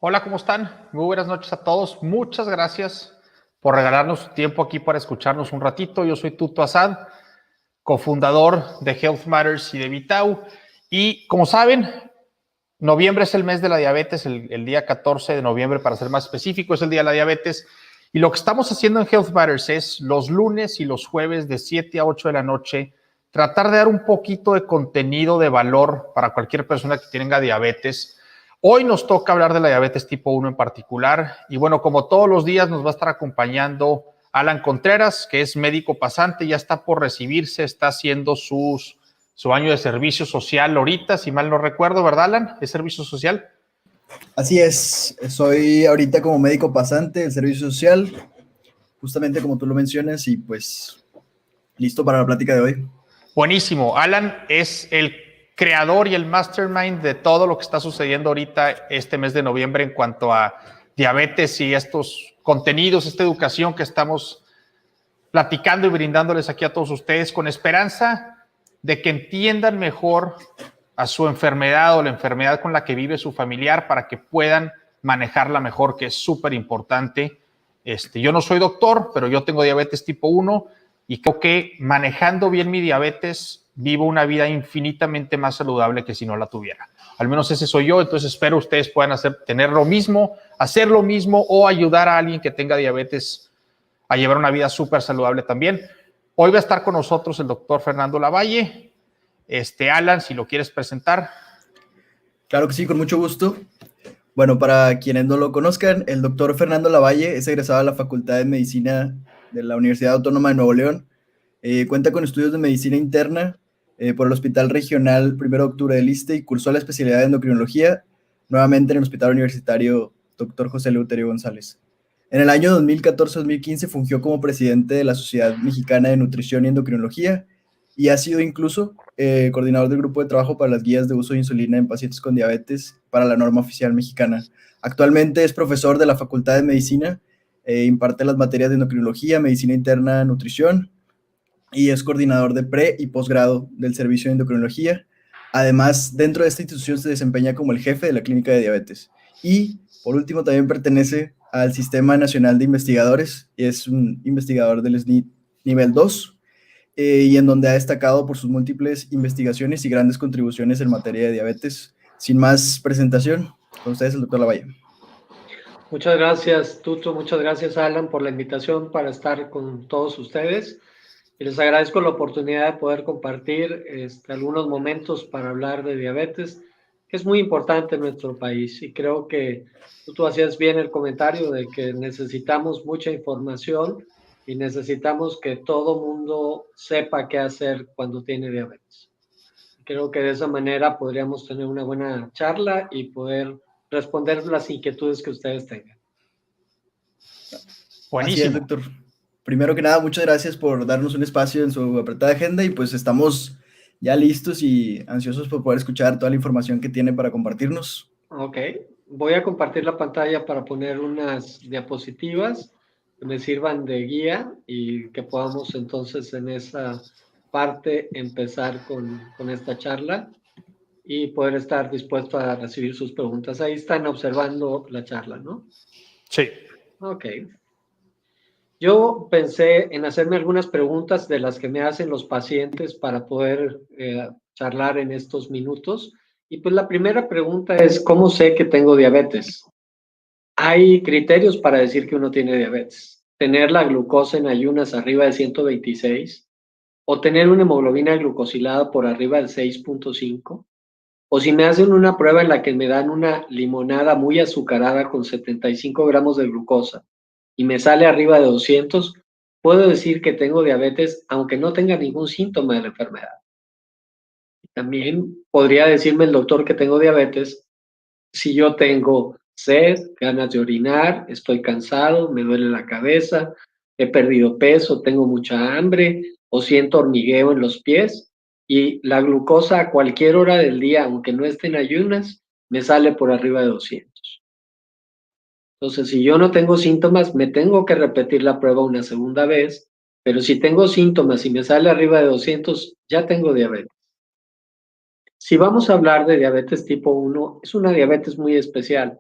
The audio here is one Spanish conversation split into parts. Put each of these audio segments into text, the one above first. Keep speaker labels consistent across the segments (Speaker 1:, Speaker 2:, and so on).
Speaker 1: Hola, ¿cómo están? Muy buenas noches a todos. Muchas gracias por regalarnos su tiempo aquí para escucharnos un ratito. Yo soy Tuto Asad, cofundador de Health Matters y de Vitau. Y como saben, noviembre es el mes de la diabetes, el día 14 de noviembre, para ser más específico, es el día de la diabetes. Y lo que estamos haciendo en Health Matters es los lunes y los jueves de 7 a 8 de la noche, tratar de dar un poquito de contenido de valor para cualquier persona que tenga diabetes. Hoy nos toca hablar de la diabetes tipo 1 en particular. Y bueno, como todos los días nos va a estar acompañando Alan Contreras, que es médico pasante, ya está por recibirse, está haciendo su año de servicio social ahorita, si mal no recuerdo, ¿verdad, Alan? ¿Es servicio social?
Speaker 2: Así es, soy ahorita como médico pasante del servicio social, justamente como tú lo mencionas, y pues listo para la plática de hoy.
Speaker 1: Buenísimo. Alan es el creador y el mastermind de todo lo que está sucediendo ahorita este mes de noviembre en cuanto a diabetes y estos contenidos, esta educación que estamos platicando y brindándoles aquí a todos ustedes con esperanza de que entiendan mejor a su enfermedad o la enfermedad con la que vive su familiar para que puedan manejarla mejor, que es súper importante. Yo no soy doctor, pero yo tengo diabetes tipo 1 y creo que manejando bien mi diabetes vivo una vida infinitamente más saludable que si no la tuviera. Al menos ese soy yo, entonces espero ustedes puedan tener lo mismo, hacer lo mismo o ayudar a alguien que tenga diabetes a llevar una vida súper saludable también. Hoy va a estar con nosotros el doctor Fernando Lavalle. Alan, si lo quieres presentar.
Speaker 2: Claro que sí, con mucho gusto. Bueno, para quienes no lo conozcan, el doctor Fernando Lavalle es egresado de la Facultad de Medicina de la Universidad Autónoma de Nuevo León. Cuenta con estudios de medicina interna por el Hospital Regional 1 de Octubre del ISSSTE y cursó la especialidad de endocrinología nuevamente en el Hospital Universitario Dr. José Eleuterio González. En el año 2014-2015 fungió como presidente de la Sociedad Mexicana de Nutrición y Endocrinología y ha sido incluso coordinador del grupo de trabajo para las guías de uso de insulina en pacientes con diabetes para la norma oficial mexicana. Actualmente es profesor de la Facultad de Medicina, imparte las materias de endocrinología, medicina interna, nutrición y es coordinador de pre y posgrado del servicio de endocrinología. Además, dentro de esta institución se desempeña como el jefe de la clínica de diabetes. Y, por último, también pertenece al Sistema Nacional de Investigadores y es un investigador del SNI nivel 2 y en donde ha destacado por sus múltiples investigaciones y grandes contribuciones en materia de diabetes. Sin más presentación, con ustedes el doctor Lavalle.
Speaker 3: Muchas gracias, Tuto. Muchas gracias, Alan, por la invitación para estar con todos ustedes. Y les agradezco la oportunidad de poder compartir algunos momentos para hablar de diabetes, que es muy importante en nuestro país. Y creo que tú hacías bien el comentario de que necesitamos mucha información y necesitamos que todo mundo sepa qué hacer cuando tiene diabetes. Creo que de esa manera podríamos tener una buena charla y poder responder las inquietudes que ustedes tengan.
Speaker 2: Así es,
Speaker 1: Buenísimo.
Speaker 2: doctor. Primero que nada, muchas gracias por darnos un espacio en su apretada agenda y pues estamos ya listos y ansiosos por poder escuchar toda la información que tiene para compartirnos.
Speaker 3: Ok, voy a compartir la pantalla para poner unas diapositivas que me sirvan de guía y que podamos entonces en esa parte empezar con esta charla y poder estar dispuesto a recibir sus preguntas. Ahí están observando la charla, ¿no?
Speaker 1: Sí.
Speaker 3: Ok. Yo pensé en hacerme algunas preguntas de las que me hacen los pacientes para poder charlar en estos minutos. Y pues la primera pregunta es, ¿cómo sé que tengo diabetes? Hay criterios para decir que uno tiene diabetes. Tener la glucosa en ayunas arriba de 126 o tener una hemoglobina glucosilada por arriba del 6.5 o si me hacen una prueba en la que me dan una limonada muy azucarada con 75 gramos de glucosa y me sale arriba de 200, puedo decir que tengo diabetes aunque no tenga ningún síntoma de la enfermedad. También podría decirme el doctor que tengo diabetes si yo tengo sed, ganas de orinar, estoy cansado, me duele la cabeza, he perdido peso, tengo mucha hambre o siento hormigueo en los pies y la glucosa a cualquier hora del día, aunque no esté en ayunas, me sale por arriba de 200. Entonces, si yo no tengo síntomas, me tengo que repetir la prueba una segunda vez, pero si tengo síntomas y me sale arriba de 200, ya tengo diabetes. Si vamos a hablar de diabetes tipo 1, es una diabetes muy especial,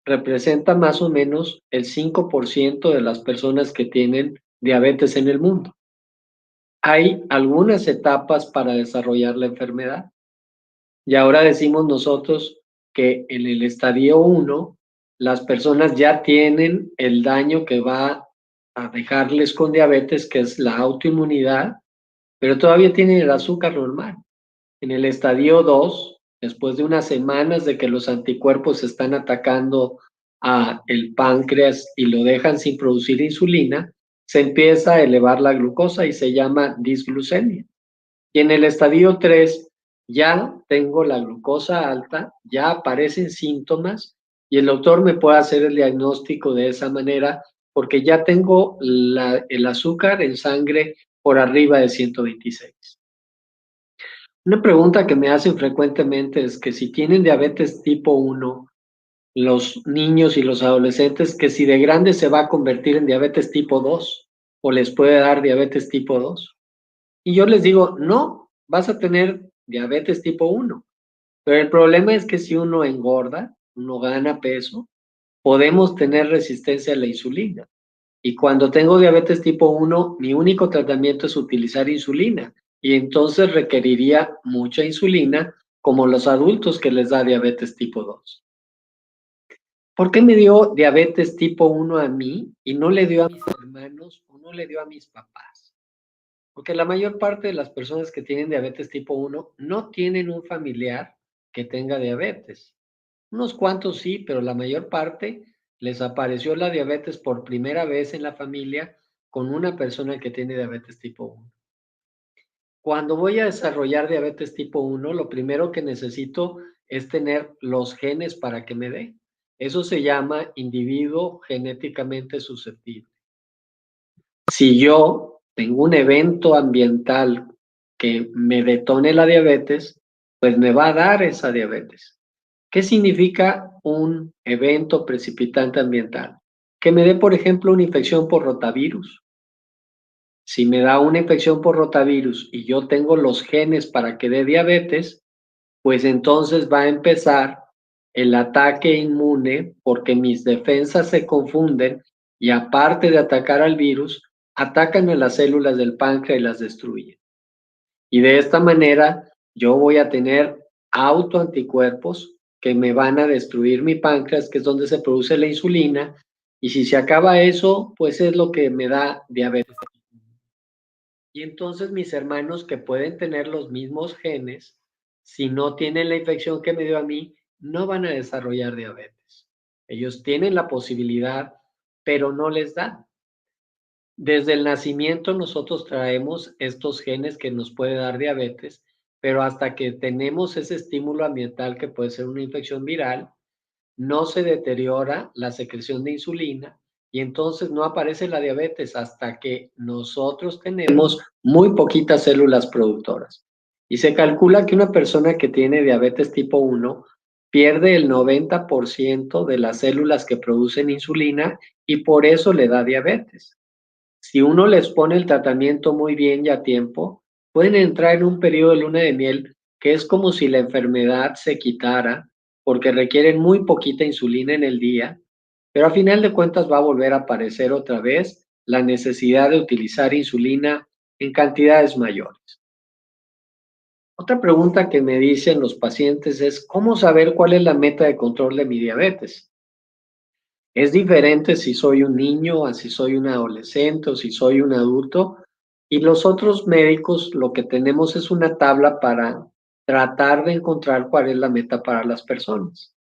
Speaker 3: representa más o menos el 5% de las personas que tienen diabetes en el mundo. Hay algunas etapas para desarrollar la enfermedad. Y ahora decimos nosotros que en el estadio 1, las personas ya tienen el daño que va a dejarles con diabetes, que es la autoinmunidad, pero todavía tienen el azúcar normal. En el estadio 2, después de unas semanas de que los anticuerpos están atacando a el páncreas y lo dejan sin producir insulina, se empieza a elevar la glucosa y se llama disglucemia. Y en el estadio 3 ya tengo la glucosa alta, ya aparecen síntomas y el doctor me puede hacer el diagnóstico de esa manera porque ya tengo el azúcar en sangre por arriba de 126. Una pregunta que me hacen frecuentemente es que si tienen diabetes tipo 1, los niños y los adolescentes, que si de grande se va a convertir en diabetes tipo 2 o les puede dar diabetes tipo 2. Y yo les digo, no, vas a tener diabetes tipo 1. Pero el problema es que si uno engorda, uno gana peso, podemos tener resistencia a la insulina. Y cuando tengo diabetes tipo 1, mi único tratamiento es utilizar insulina. Y entonces requeriría mucha insulina, como los adultos que les da diabetes tipo 2. ¿Por qué me dio diabetes tipo 1 a mí y no le dio a mis hermanos o no le dio a mis papás? Porque la mayor parte de las personas que tienen diabetes tipo 1 no tienen un familiar que tenga diabetes. Unos cuantos sí, pero la mayor parte les apareció la diabetes por primera vez en la familia con una persona que tiene diabetes tipo 1. Cuando voy a desarrollar diabetes tipo 1, lo primero que necesito es tener los genes para que me dé. Eso se llama individuo genéticamente susceptible. Si yo tengo un evento ambiental que me detone la diabetes, pues me va a dar esa diabetes. ¿Qué significa un evento precipitante ambiental? Que me dé, por ejemplo, una infección por rotavirus. Si me da una infección por rotavirus y yo tengo los genes para que dé diabetes, pues entonces va a empezar el ataque inmune porque mis defensas se confunden y aparte de atacar al virus, atacan a las células del páncreas y las destruyen. Y de esta manera yo voy a tener autoanticuerpos que me van a destruir mi páncreas, que es donde se produce la insulina, y si se acaba eso, pues es lo que me da diabetes. Y entonces mis hermanos que pueden tener los mismos genes, si no tienen la infección que me dio a mí, no van a desarrollar diabetes. Ellos tienen la posibilidad, pero no les da. Desde el nacimiento nosotros traemos estos genes que nos puede dar diabetes, pero hasta que tenemos ese estímulo ambiental que puede ser una infección viral, no se deteriora la secreción de insulina y entonces no aparece la diabetes hasta que nosotros tenemos muy poquitas células productoras. Y se calcula que una persona que tiene diabetes tipo 1 pierde el 90% de las células que producen insulina y por eso le da diabetes. Si uno les pone el tratamiento muy bien y a tiempo, pueden entrar en un periodo de luna de miel que es como si la enfermedad se quitara porque requieren muy poquita insulina en el día, pero a final de cuentas va a volver a aparecer otra vez la necesidad de utilizar insulina en cantidades mayores. Otra pregunta que me dicen los pacientes es, ¿cómo saber cuál es la meta de control de mi diabetes? Es diferente si soy un niño, a si soy un adolescente o si soy un adulto. Y los otros médicos lo que tenemos es una tabla para tratar de encontrar cuál es la meta para las personas.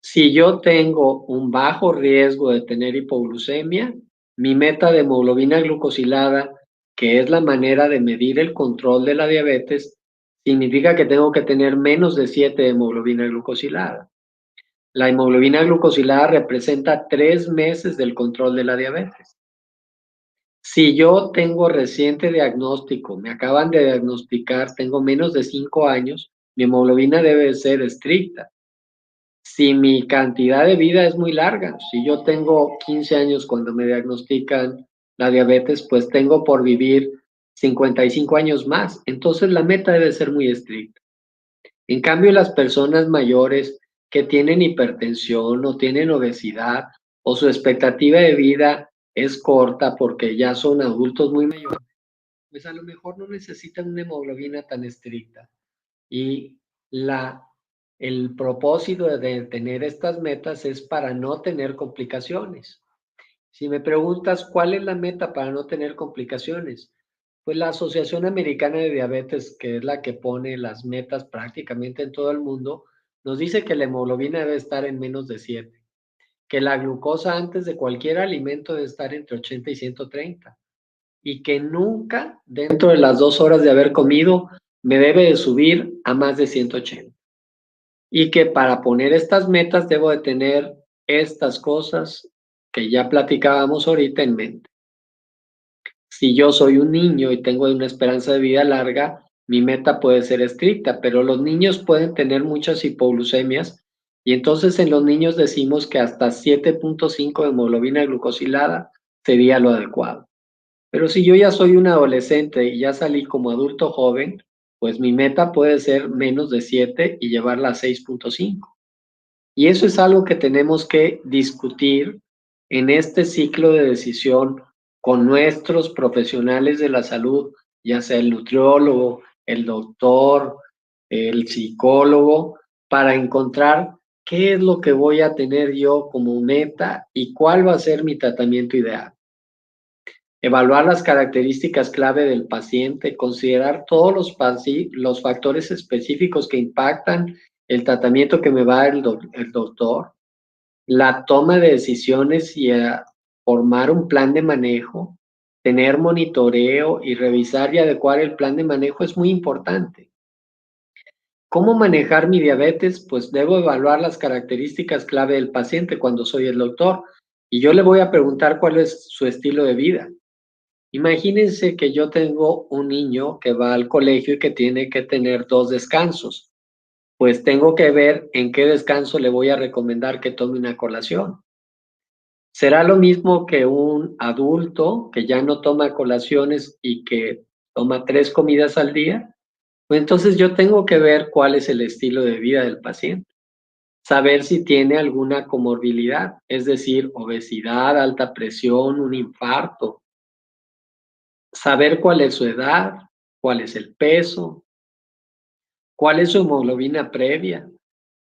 Speaker 3: Si yo tengo un bajo riesgo de tener hipoglucemia, mi meta de hemoglobina glucosilada, que es la manera de medir el control de la diabetes, significa que tengo que tener menos de 7 de hemoglobina glucosilada. La hemoglobina glucosilada representa 3 meses del control de la diabetes. Si yo tengo reciente diagnóstico, me acaban de diagnosticar, tengo menos de 5 años, mi hemoglobina debe ser estricta. Si mi cantidad de vida es muy larga, si yo tengo 15 años cuando me diagnostican la diabetes, pues tengo por vivir 55 años más. Entonces la meta debe ser muy estricta. En cambio, las personas mayores que tienen hipertensión o tienen obesidad o su expectativa de vida es corta porque ya son adultos muy mayores, pues a lo mejor no necesitan una hemoglobina tan estricta. Y el propósito de tener estas metas es para no tener complicaciones. Si me preguntas cuál es la meta para no tener complicaciones, pues la Asociación Americana de Diabetes, que es la que pone las metas prácticamente en todo el mundo, nos dice que la hemoglobina debe estar en menos de 7, que la glucosa antes de cualquier alimento debe estar entre 80 y 130 y que nunca dentro de las 2 horas de haber comido me debe de subir a más de 180. Y que para poner estas metas debo de tener estas cosas que ya platicábamos ahorita en mente. Si yo soy un niño y tengo una esperanza de vida larga, mi meta puede ser estricta, pero los niños pueden tener muchas hipoglucemias y entonces en los niños decimos que hasta 7.5 de hemoglobina glucosilada sería lo adecuado. Pero si yo ya soy un adolescente y ya salí como adulto joven, pues mi meta puede ser menos de 7 y llevarla a 6.5. Y eso es algo que tenemos que discutir en este ciclo de decisión con nuestros profesionales de la salud, ya sea el nutriólogo, el doctor, el psicólogo, para encontrar qué es lo que voy a tener yo como meta y cuál va a ser mi tratamiento ideal. Evaluar las características clave del paciente, considerar todos los factores específicos que impactan el tratamiento que me va a dar el doctor, la toma de decisiones y formar un plan de manejo, tener monitoreo y revisar y adecuar el plan de manejo es muy importante. ¿Cómo manejar mi diabetes? Pues debo evaluar las características clave del paciente cuando soy el doctor y yo le voy a preguntar cuál es su estilo de vida. Imagínense que yo tengo un niño que va al colegio y que tiene que tener 2 descansos. Pues tengo que ver en qué descanso le voy a recomendar que tome una colación. ¿Será lo mismo que un adulto que ya no toma colaciones y que toma 3 comidas al día? Pues entonces yo tengo que ver cuál es el estilo de vida del paciente. Saber si tiene alguna comorbilidad, es decir, obesidad, alta presión, un infarto. Saber cuál es su edad, cuál es el peso, cuál es su hemoglobina previa,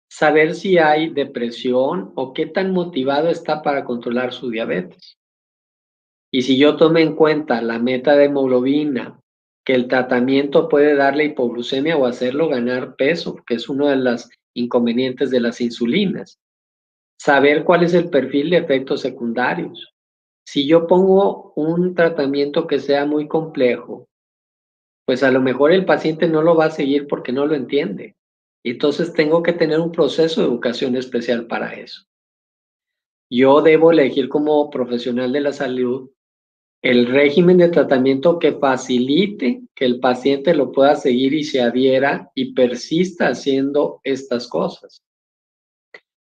Speaker 3: saber si hay depresión o qué tan motivado está para controlar su diabetes. Y si yo tomo en cuenta la meta de hemoglobina, que el tratamiento puede darle hipoglucemia o hacerlo ganar peso, que es uno de los inconvenientes de las insulinas. Saber cuál es el perfil de efectos secundarios. Si yo pongo un tratamiento que sea muy complejo, pues a lo mejor el paciente no lo va a seguir porque no lo entiende. Entonces tengo que tener un proceso de educación especial para eso. Yo debo elegir como profesional de la salud el régimen de tratamiento que facilite que el paciente lo pueda seguir y se adhiera y persista haciendo estas cosas.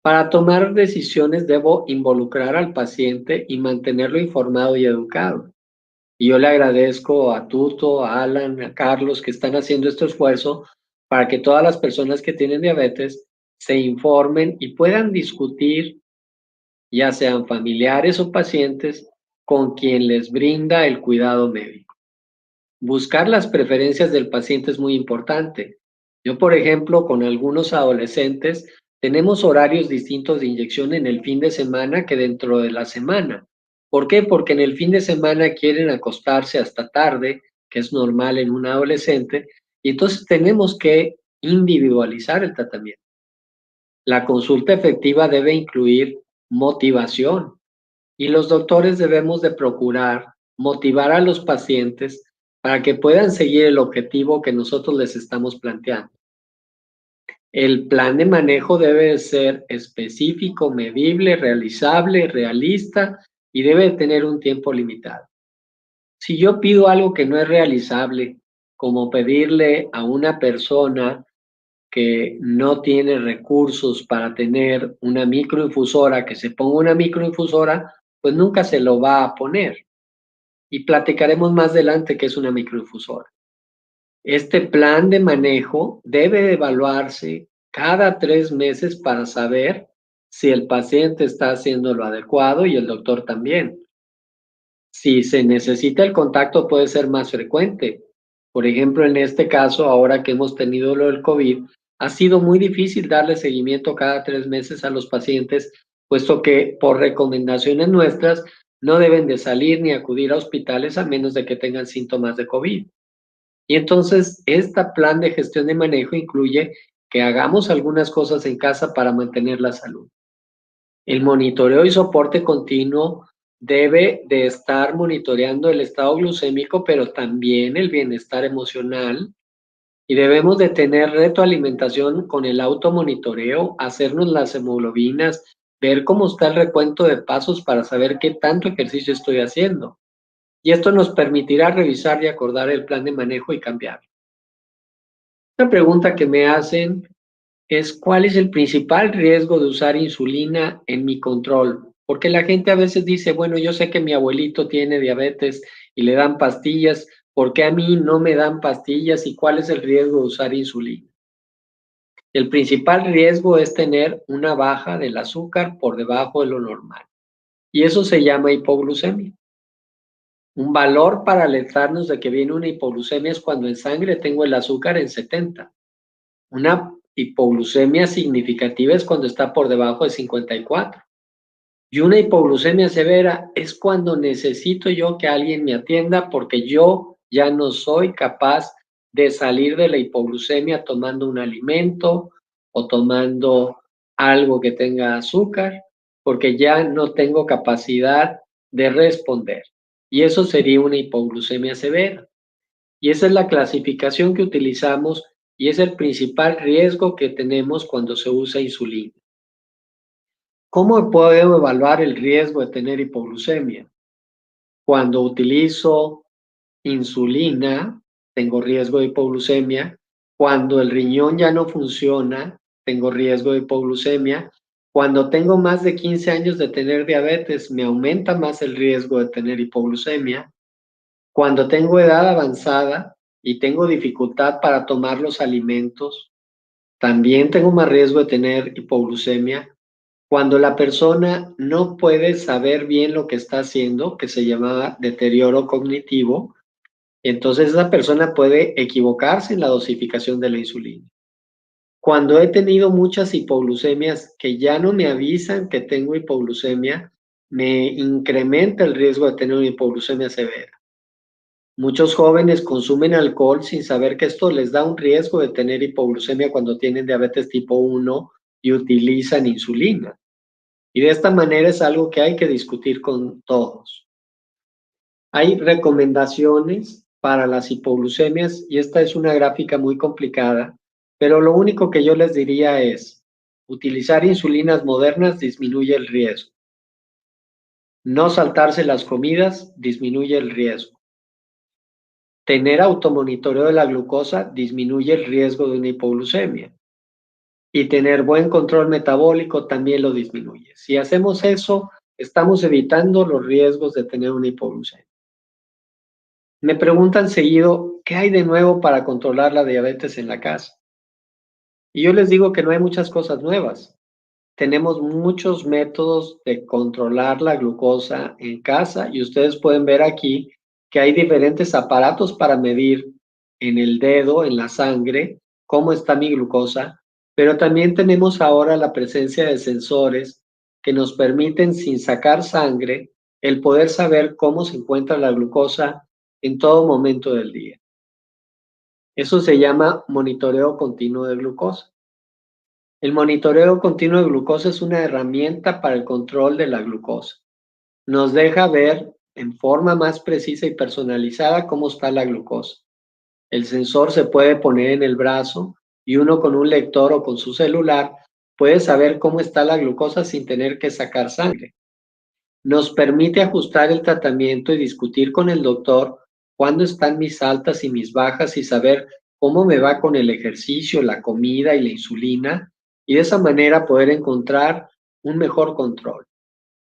Speaker 3: Para tomar decisiones debo involucrar al paciente y mantenerlo informado y educado. Y yo le agradezco a Tuto, a Alan, a Carlos que están haciendo este esfuerzo para que todas las personas que tienen diabetes se informen y puedan discutir, ya sean familiares o pacientes, con quien les brinda el cuidado médico. Buscar las preferencias del paciente es muy importante. Yo, por ejemplo, con algunos adolescentes, tenemos horarios distintos de inyección en el fin de semana que dentro de la semana. ¿Por qué? Porque en el fin de semana quieren acostarse hasta tarde, que es normal en un adolescente, y entonces tenemos que individualizar el tratamiento. La consulta efectiva debe incluir motivación y los doctores debemos de procurar motivar a los pacientes para que puedan seguir el objetivo que nosotros les estamos planteando. El plan de manejo debe ser específico, medible, realizable, realista y debe tener un tiempo limitado. Si yo pido algo que no es realizable, como pedirle a una persona que no tiene recursos para tener una microinfusora, que se ponga una microinfusora, pues nunca se lo va a poner. Y platicaremos más adelante qué es una microinfusora. Este plan de manejo debe evaluarse cada 3 meses para saber si el paciente está haciendo lo adecuado y el doctor también. Si se necesita el contacto puede ser más frecuente. Por ejemplo, en este caso, ahora que hemos tenido lo del COVID, ha sido muy difícil darle seguimiento cada 3 meses a los pacientes, puesto que por recomendaciones nuestras no deben de salir ni acudir a hospitales a menos de que tengan síntomas de COVID. Y entonces, este plan de gestión de manejo incluye que hagamos algunas cosas en casa para mantener la salud. El monitoreo y soporte continuo debe de estar monitoreando el estado glucémico, pero también el bienestar emocional. Y debemos de tener retroalimentación con el automonitoreo, hacernos las hemoglobinas, ver cómo está el recuento de pasos para saber qué tanto ejercicio estoy haciendo. Y esto nos permitirá revisar y acordar el plan de manejo y cambiarlo. Una pregunta que me hacen es ¿cuál es el principal riesgo de usar insulina en mi control? Porque la gente a veces dice, bueno, yo sé que mi abuelito tiene diabetes y le dan pastillas, ¿por qué a mí no me dan pastillas y cuál es el riesgo de usar insulina? El principal riesgo es tener una baja del azúcar por debajo de lo normal y eso se llama hipoglucemia. Un valor para alertarnos de que viene una hipoglucemia es cuando en sangre tengo el azúcar en 70. Una hipoglucemia significativa es cuando está por debajo de 54. Y una hipoglucemia severa es cuando necesito yo que alguien me atienda porque yo ya no soy capaz de salir de la hipoglucemia tomando un alimento o tomando algo que tenga azúcar, porque ya no tengo capacidad de responder. Y eso sería una hipoglucemia severa. Y esa es la clasificación que utilizamos y es el principal riesgo que tenemos cuando se usa insulina. ¿Cómo puedo evaluar el riesgo de tener hipoglucemia? Cuando utilizo insulina, tengo riesgo de hipoglucemia. Cuando el riñón ya no funciona, tengo riesgo de hipoglucemia. Cuando tengo más de 15 años de tener diabetes, me aumenta más el riesgo de tener hipoglucemia. Cuando tengo edad avanzada y tengo dificultad para tomar los alimentos, también tengo más riesgo de tener hipoglucemia. Cuando la persona no puede saber bien lo que está haciendo, que se llama deterioro cognitivo, entonces esa persona puede equivocarse en la dosificación de la insulina. Cuando he tenido muchas hipoglucemias que ya no me avisan que tengo hipoglucemia, me incrementa el riesgo de tener una hipoglucemia severa. Muchos jóvenes consumen alcohol sin saber que esto les da un riesgo de tener hipoglucemia cuando tienen diabetes tipo 1 y utilizan insulina. Y de esta manera es algo que hay que discutir con todos. Hay recomendaciones para las hipoglucemias y esta es una gráfica muy complicada, pero lo único que yo les diría es, utilizar insulinas modernas disminuye el riesgo. No saltarse las comidas disminuye el riesgo. Tener automonitoreo de la glucosa disminuye el riesgo de una hipoglucemia. Y tener buen control metabólico también lo disminuye. Si hacemos eso, estamos evitando los riesgos de tener una hipoglucemia. Me preguntan seguido, ¿qué hay de nuevo para controlar la diabetes en la casa? Y yo les digo que no hay muchas cosas nuevas. Tenemos muchos métodos de controlar la glucosa en casa y ustedes pueden ver aquí que hay diferentes aparatos para medir en el dedo, en la sangre, cómo está mi glucosa, pero también tenemos ahora la presencia de sensores que nos permiten, sin sacar sangre, el poder saber cómo se encuentra la glucosa en todo momento del día. Eso se llama monitoreo continuo de glucosa. El monitoreo continuo de glucosa es una herramienta para el control de la glucosa. Nos deja ver en forma más precisa y personalizada cómo está la glucosa. El sensor se puede poner en el brazo y uno con un lector o con su celular puede saber cómo está la glucosa sin tener que sacar sangre. Nos permite ajustar el tratamiento y discutir con el doctor cuándo están mis altas y mis bajas y saber cómo me va con el ejercicio, la comida y la insulina y de esa manera poder encontrar un mejor control.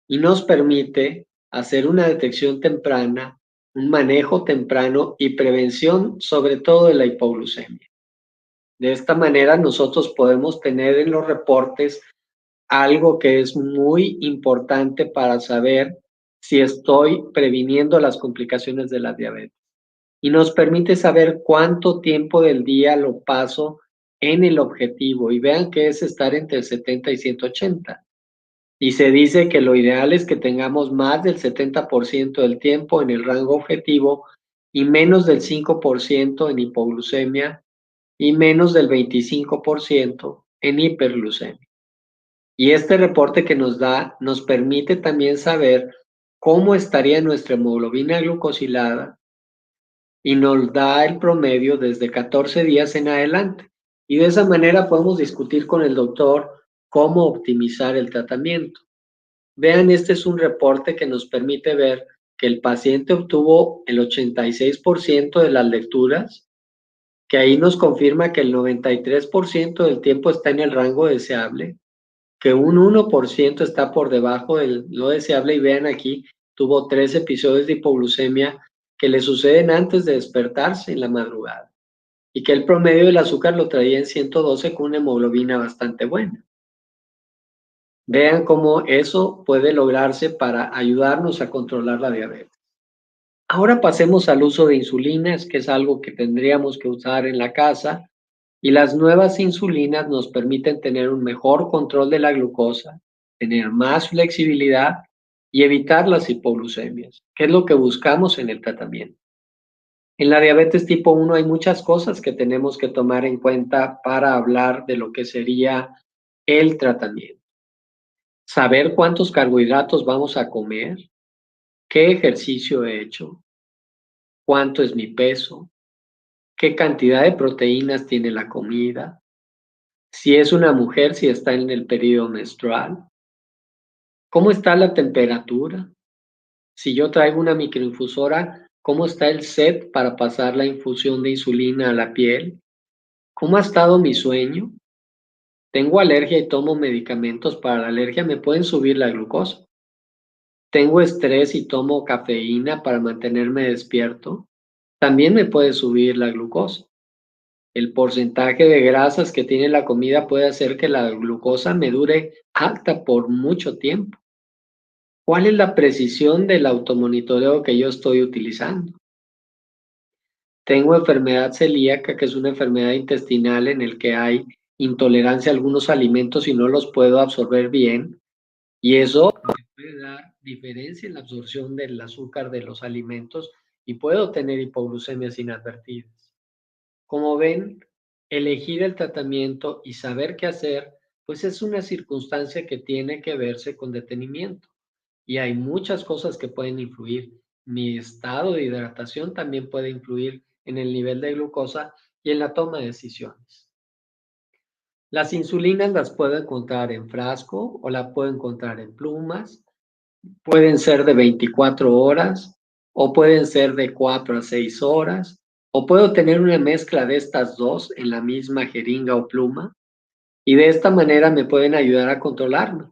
Speaker 3: Y nos permite hacer una detección temprana, un manejo temprano y prevención sobre todo de la hipoglucemia. De esta manera nosotros podemos tener en los reportes algo que es muy importante para saber si estoy previniendo las complicaciones de la diabetes. Y nos permite saber cuánto tiempo del día lo paso en el objetivo. Y vean que es estar entre 70 y 180. Y se dice que lo ideal es que tengamos más del 70% del tiempo en el rango objetivo y menos del 5% en hipoglucemia y menos del 25% en hiperglucemia. Y este reporte que nos da nos permite también saber cómo estaría nuestra hemoglobina glucosilada y nos da el promedio desde 14 días en adelante. Y de esa manera podemos discutir con el doctor cómo optimizar el tratamiento. Vean, este es un reporte que nos permite ver que el paciente obtuvo el 86% de las lecturas, que ahí nos confirma que el 93% del tiempo está en el rango deseable, que un 1% está por debajo de lo deseable, y vean aquí, tuvo 3 episodios de hipoglucemia que le suceden antes de despertarse en la madrugada, y que el promedio del azúcar lo traía en 112 con una hemoglobina bastante buena. Vean cómo eso puede lograrse para ayudarnos a controlar la diabetes. Ahora pasemos al uso de insulinas, que es algo que tendríamos que usar en la casa, y las nuevas insulinas nos permiten tener un mejor control de la glucosa, tener más flexibilidad y evitar las hipoglucemias, que es lo que buscamos en el tratamiento. En la diabetes tipo 1 hay muchas cosas que tenemos que tomar en cuenta para hablar de lo que sería el tratamiento. Saber cuántos carbohidratos vamos a comer, qué ejercicio he hecho, cuánto es mi peso, qué cantidad de proteínas tiene la comida, si es una mujer, si está en el periodo menstrual, cómo está la temperatura, si yo traigo una microinfusora, cómo está el set para pasar la infusión de insulina a la piel, cómo ha estado mi sueño, tengo alergia y tomo medicamentos para la alergia, me pueden subir la glucosa. Tengo estrés y tomo cafeína para mantenerme despierto, también me puede subir la glucosa. El porcentaje de grasas que tiene la comida puede hacer que la glucosa me dure alta por mucho tiempo. ¿Cuál es la precisión del automonitoreo que yo estoy utilizando? Tengo enfermedad celíaca, que es una enfermedad intestinal en el que hay intolerancia a algunos alimentos y no los puedo absorber bien, y eso me puede dar diferencia en la absorción del azúcar de los alimentos y puedo tener hipoglucemias inadvertidas. Como ven, elegir el tratamiento y saber qué hacer, pues es una circunstancia que tiene que verse con detenimiento. Y hay muchas cosas que pueden influir. Mi estado de hidratación también puede influir en el nivel de glucosa y en la toma de decisiones. Las insulinas las puedo encontrar en frasco o la puedo encontrar en plumas. Pueden ser de 24 horas o pueden ser de 4 a 6 horas. O puedo tener una mezcla de estas dos en la misma jeringa o pluma, y de esta manera me pueden ayudar a controlarme.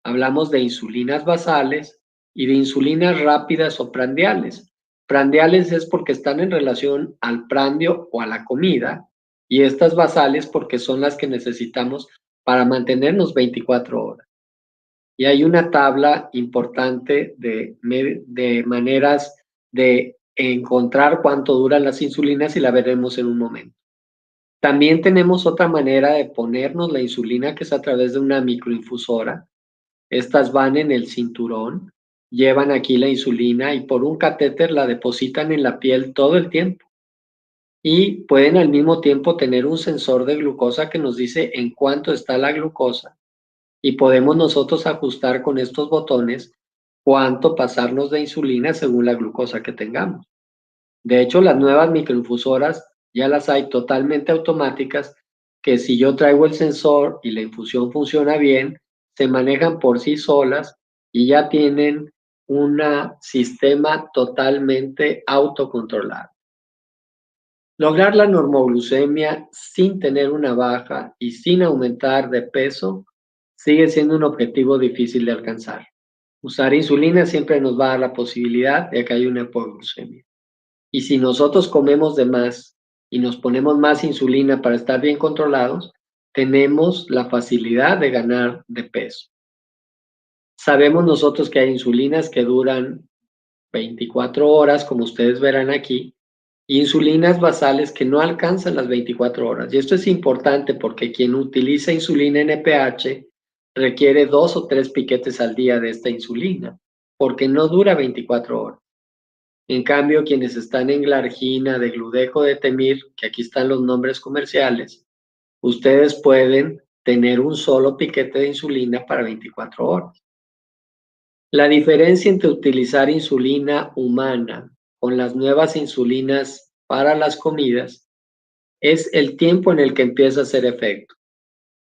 Speaker 3: Hablamos de insulinas basales y de insulinas rápidas o prandiales. Prandiales es porque están en relación al prandio o a la comida, y estas basales porque son las que necesitamos para mantenernos 24 horas. Y hay una tabla importante de maneras de encontrar cuánto duran las insulinas, y la veremos en un momento. También tenemos otra manera de ponernos la insulina, que es a través de una microinfusora. Estas van en el cinturón, llevan aquí la insulina y por un catéter la depositan en la piel todo el tiempo. Y pueden al mismo tiempo tener un sensor de glucosa que nos dice en cuánto está la glucosa, y podemos nosotros ajustar con estos botones cuánto pasarnos de insulina según la glucosa que tengamos. De hecho, las nuevas microinfusoras ya las hay totalmente automáticas, que si yo traigo el sensor y la infusión funciona bien, se manejan por sí solas y ya tienen un sistema totalmente autocontrolado. Lograr la normoglucemia sin tener una baja y sin aumentar de peso sigue siendo un objetivo difícil de alcanzar. Usar insulina siempre nos va a dar la posibilidad de que haya una hipoglucemia. Y si nosotros comemos de más y nos ponemos más insulina para estar bien controlados, tenemos la facilidad de ganar de peso. Sabemos nosotros que hay insulinas que duran 24 horas, como ustedes verán aquí, y insulinas basales que no alcanzan las 24 horas. Y esto es importante porque quien utiliza insulina NPH requiere 2 o 3 piquetes al día de esta insulina, porque no dura 24 horas. En cambio, quienes están en glargina, de gludeco, de temir, que aquí están los nombres comerciales, ustedes pueden tener un solo piquete de insulina para 24 horas. La diferencia entre utilizar insulina humana con las nuevas insulinas para las comidas es el tiempo en el que empieza a hacer efecto.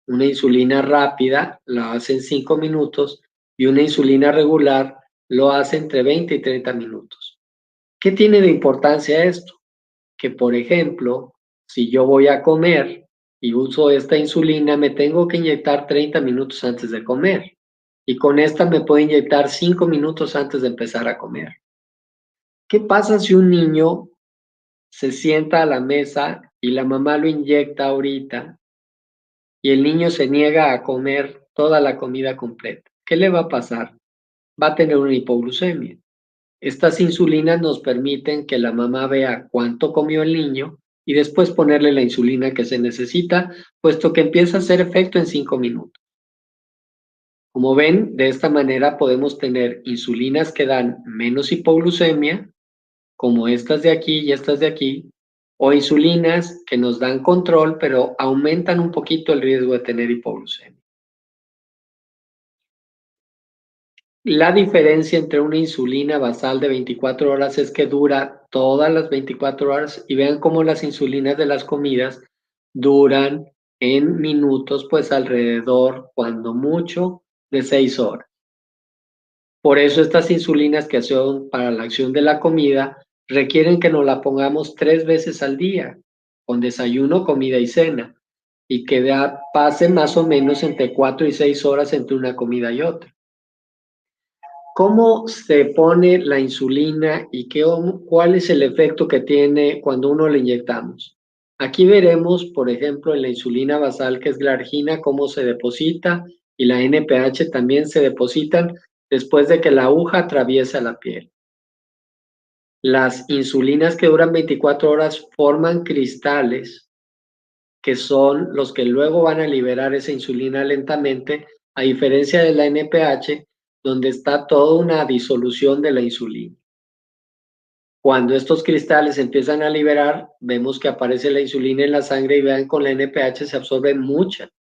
Speaker 3: Una insulina rápida la hace en 5 minutos y una insulina regular lo hace entre 20 y 30 minutos. ¿Qué tiene de importancia esto? Que, por ejemplo, si yo voy a comer y uso esta insulina, me tengo que inyectar 30 minutos antes de comer. Y con esta me puedo inyectar 5 minutos antes de empezar a comer. ¿Qué pasa si un niño se sienta a la mesa y la mamá lo inyecta ahorita y el niño se niega a comer toda la comida completa? ¿Qué le va a pasar? Va a tener una hipoglucemia. Estas insulinas nos permiten que la mamá vea cuánto comió el niño y después ponerle la insulina que se necesita, puesto que empieza a hacer efecto en 5 minutos. Como ven, de esta manera podemos tener insulinas que dan menos hipoglucemia, como estas de aquí y estas de aquí, o insulinas que nos dan control, pero aumentan un poquito el riesgo de tener hipoglucemia. La diferencia entre una insulina basal de 24 horas es que dura todas las 24 horas y vean cómo las insulinas de las comidas duran en minutos, pues alrededor, cuando mucho, de 6 horas. Por eso estas insulinas que son para la acción de la comida requieren que nos la pongamos 3 veces al día, con desayuno, comida y cena, y que pase más o menos entre 4 y 6 horas entre una comida y otra. ¿Cómo se pone la insulina y cuál es el efecto que tiene cuando uno la inyectamos? Aquí veremos, por ejemplo, en la insulina basal, que es glargina, cómo se deposita, y la NPH también se depositan después de que la aguja atraviesa la piel. Las insulinas que duran 24 horas forman cristales, que son los que luego van a liberar esa insulina lentamente, a diferencia de la NPH, donde está toda una disolución de la insulina. Cuando estos cristales empiezan a liberar, vemos que aparece la insulina en la sangre y vean, con la NPH se absorbe mucha.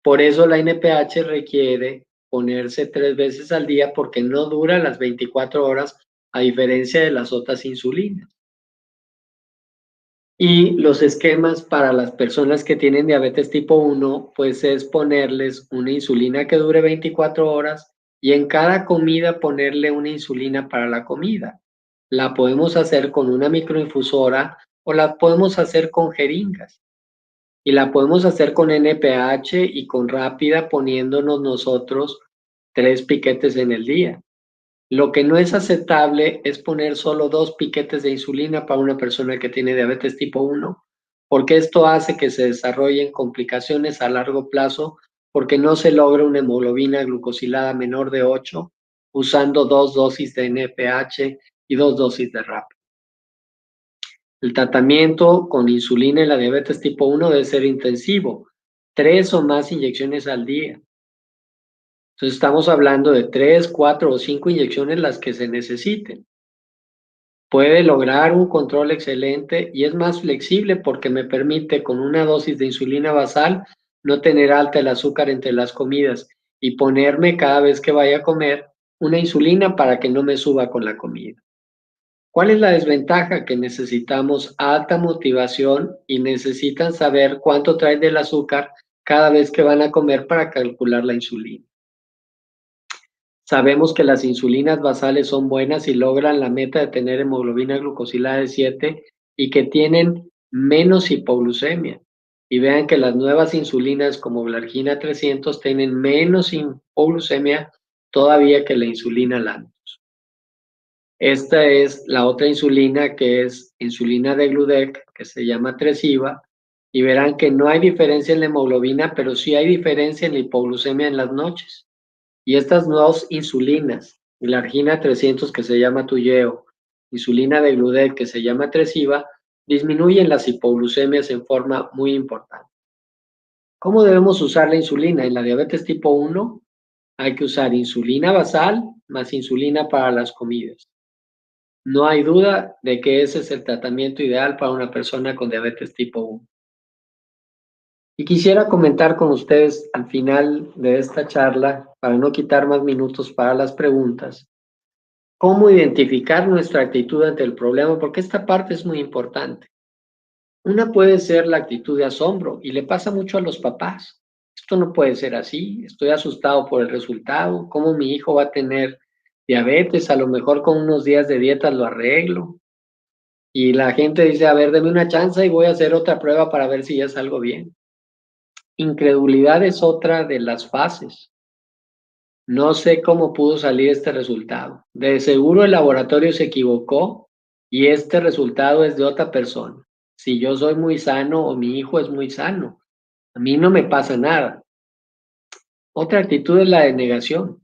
Speaker 3: Por eso la NPH requiere ponerse 3 veces al día, porque no dura las 24 horas, a diferencia de las otras insulinas. Y los esquemas para las personas que tienen diabetes tipo 1, pues es ponerles una insulina que dure 24 horas y en cada comida ponerle una insulina para la comida. La podemos hacer con una microinfusora o la podemos hacer con jeringas. Y la podemos hacer con NPH y con rápida, poniéndonos nosotros 3 piquetes en el día. Lo que no es aceptable es poner solo 2 piquetes de insulina para una persona que tiene diabetes tipo 1, porque esto hace que se desarrollen complicaciones a largo plazo, porque no se logra una hemoglobina glucosilada menor de 8 usando 2 dosis de NPH y 2 dosis de RAP. El tratamiento con insulina en la diabetes tipo 1 debe ser intensivo, 3 o más inyecciones al día. Entonces estamos hablando de 3, 4 o 5 inyecciones las que se necesiten. Puede lograr un control excelente y es más flexible porque me permite, con una dosis de insulina basal, no tener alta el azúcar entre las comidas y ponerme cada vez que vaya a comer una insulina para que no me suba con la comida. ¿Cuál es la desventaja? Que necesitamos alta motivación y necesitan saber cuánto trae del azúcar cada vez que van a comer para calcular la insulina. Sabemos que las insulinas basales son buenas y logran la meta de tener hemoglobina glucosilada de 7 y que tienen menos hipoglucemia. Y vean que las nuevas insulinas como Glargina 300 tienen menos hipoglucemia todavía que la insulina Lantus. Esta es la otra insulina, que es insulina de Gludec, que se llama Tresiba, y verán que no hay diferencia en la hemoglobina, pero sí hay diferencia en la hipoglucemia en las noches. Y estas dos insulinas, la Argina 300, que se llama Tuyeo, insulina de Gludec, que se llama Tresiba, disminuyen las hipoglucemias en forma muy importante. ¿Cómo debemos usar la insulina? En la diabetes tipo 1 hay que usar insulina basal más insulina para las comidas. No hay duda de que ese es el tratamiento ideal para una persona con diabetes tipo 1. Y quisiera comentar con ustedes al final de esta charla, para no quitar más minutos para las preguntas, cómo identificar nuestra actitud ante el problema, porque esta parte es muy importante. Una puede ser la actitud de asombro y le pasa mucho a los papás. Esto no puede ser así, estoy asustado por el resultado, ¿cómo mi hijo va a tener diabetes? A lo mejor con unos días de dieta lo arreglo. Y la gente dice, a ver, deme una chance y voy a hacer otra prueba para ver si ya salgo bien. Incredulidad es otra de las fases. No sé cómo pudo salir este resultado. De seguro el laboratorio se equivocó y este resultado es de otra persona. Si yo soy muy sano o mi hijo es muy sano, a mí no me pasa nada. Otra actitud es la de negación.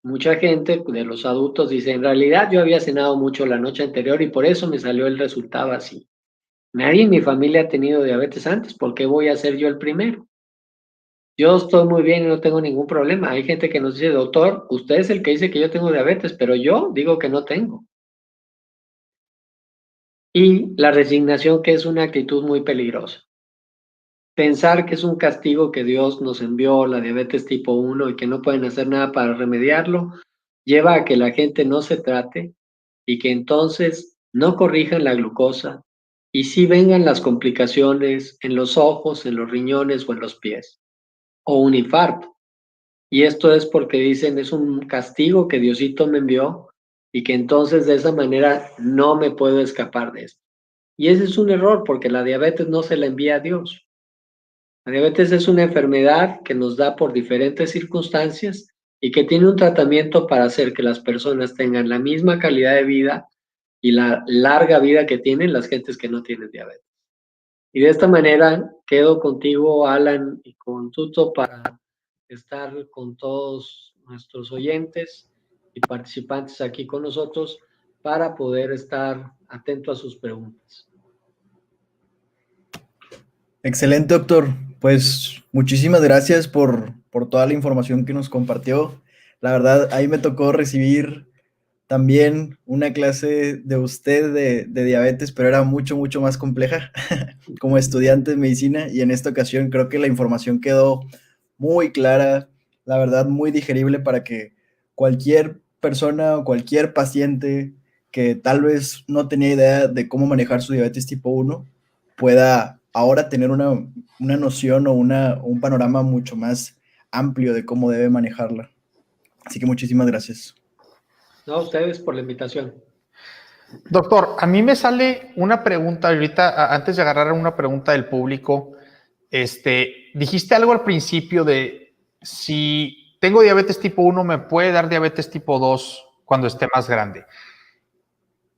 Speaker 3: Mucha gente de los adultos dice, en realidad yo había cenado mucho la noche anterior y por eso me salió el resultado así. Nadie en mi familia ha tenido diabetes antes, ¿por qué voy a ser yo el primero? Yo estoy muy bien y no tengo ningún problema. Hay gente que nos dice, doctor, usted es el que dice que yo tengo diabetes, pero yo digo que no tengo. Y la resignación, que es una actitud muy peligrosa. Pensar que es un castigo que Dios nos envió, la diabetes tipo 1, y que no pueden hacer nada para remediarlo, lleva a que la gente no se trate y que entonces no corrijan la glucosa y sí vengan las complicaciones en los ojos, en los riñones o en los pies, o un infarto. Y esto es porque dicen, es un castigo que Diosito me envió y que entonces de esa manera no me puedo escapar de esto. Y ese es un error porque la diabetes no se la envía a Dios. La diabetes es una enfermedad que nos da por diferentes circunstancias y que tiene un tratamiento para hacer que las personas tengan la misma calidad de vida y la larga vida que tienen las gentes que no tienen diabetes. Y de esta manera quedo contigo, Alan, y con Tuto para estar con todos nuestros oyentes y participantes aquí con nosotros para poder estar atento a sus preguntas.
Speaker 2: Excelente, doctor. Pues muchísimas gracias por toda la información que nos compartió. La verdad, ahí me tocó recibir también una clase de usted de diabetes, pero era mucho, mucho más compleja como estudiante de medicina y en esta ocasión creo que la información quedó muy clara, la verdad muy digerible para que cualquier persona o cualquier paciente que tal vez no tenía idea de cómo manejar su diabetes tipo 1 pueda ahora tener una noción o un panorama mucho más amplio de cómo debe manejarla. Así que muchísimas gracias.
Speaker 3: No, a ustedes por la invitación.
Speaker 1: Doctor, a mí me sale una pregunta ahorita, antes de agarrar una pregunta del público. Dijiste algo al principio de si tengo diabetes tipo 1, me puede dar diabetes tipo 2 cuando esté más grande.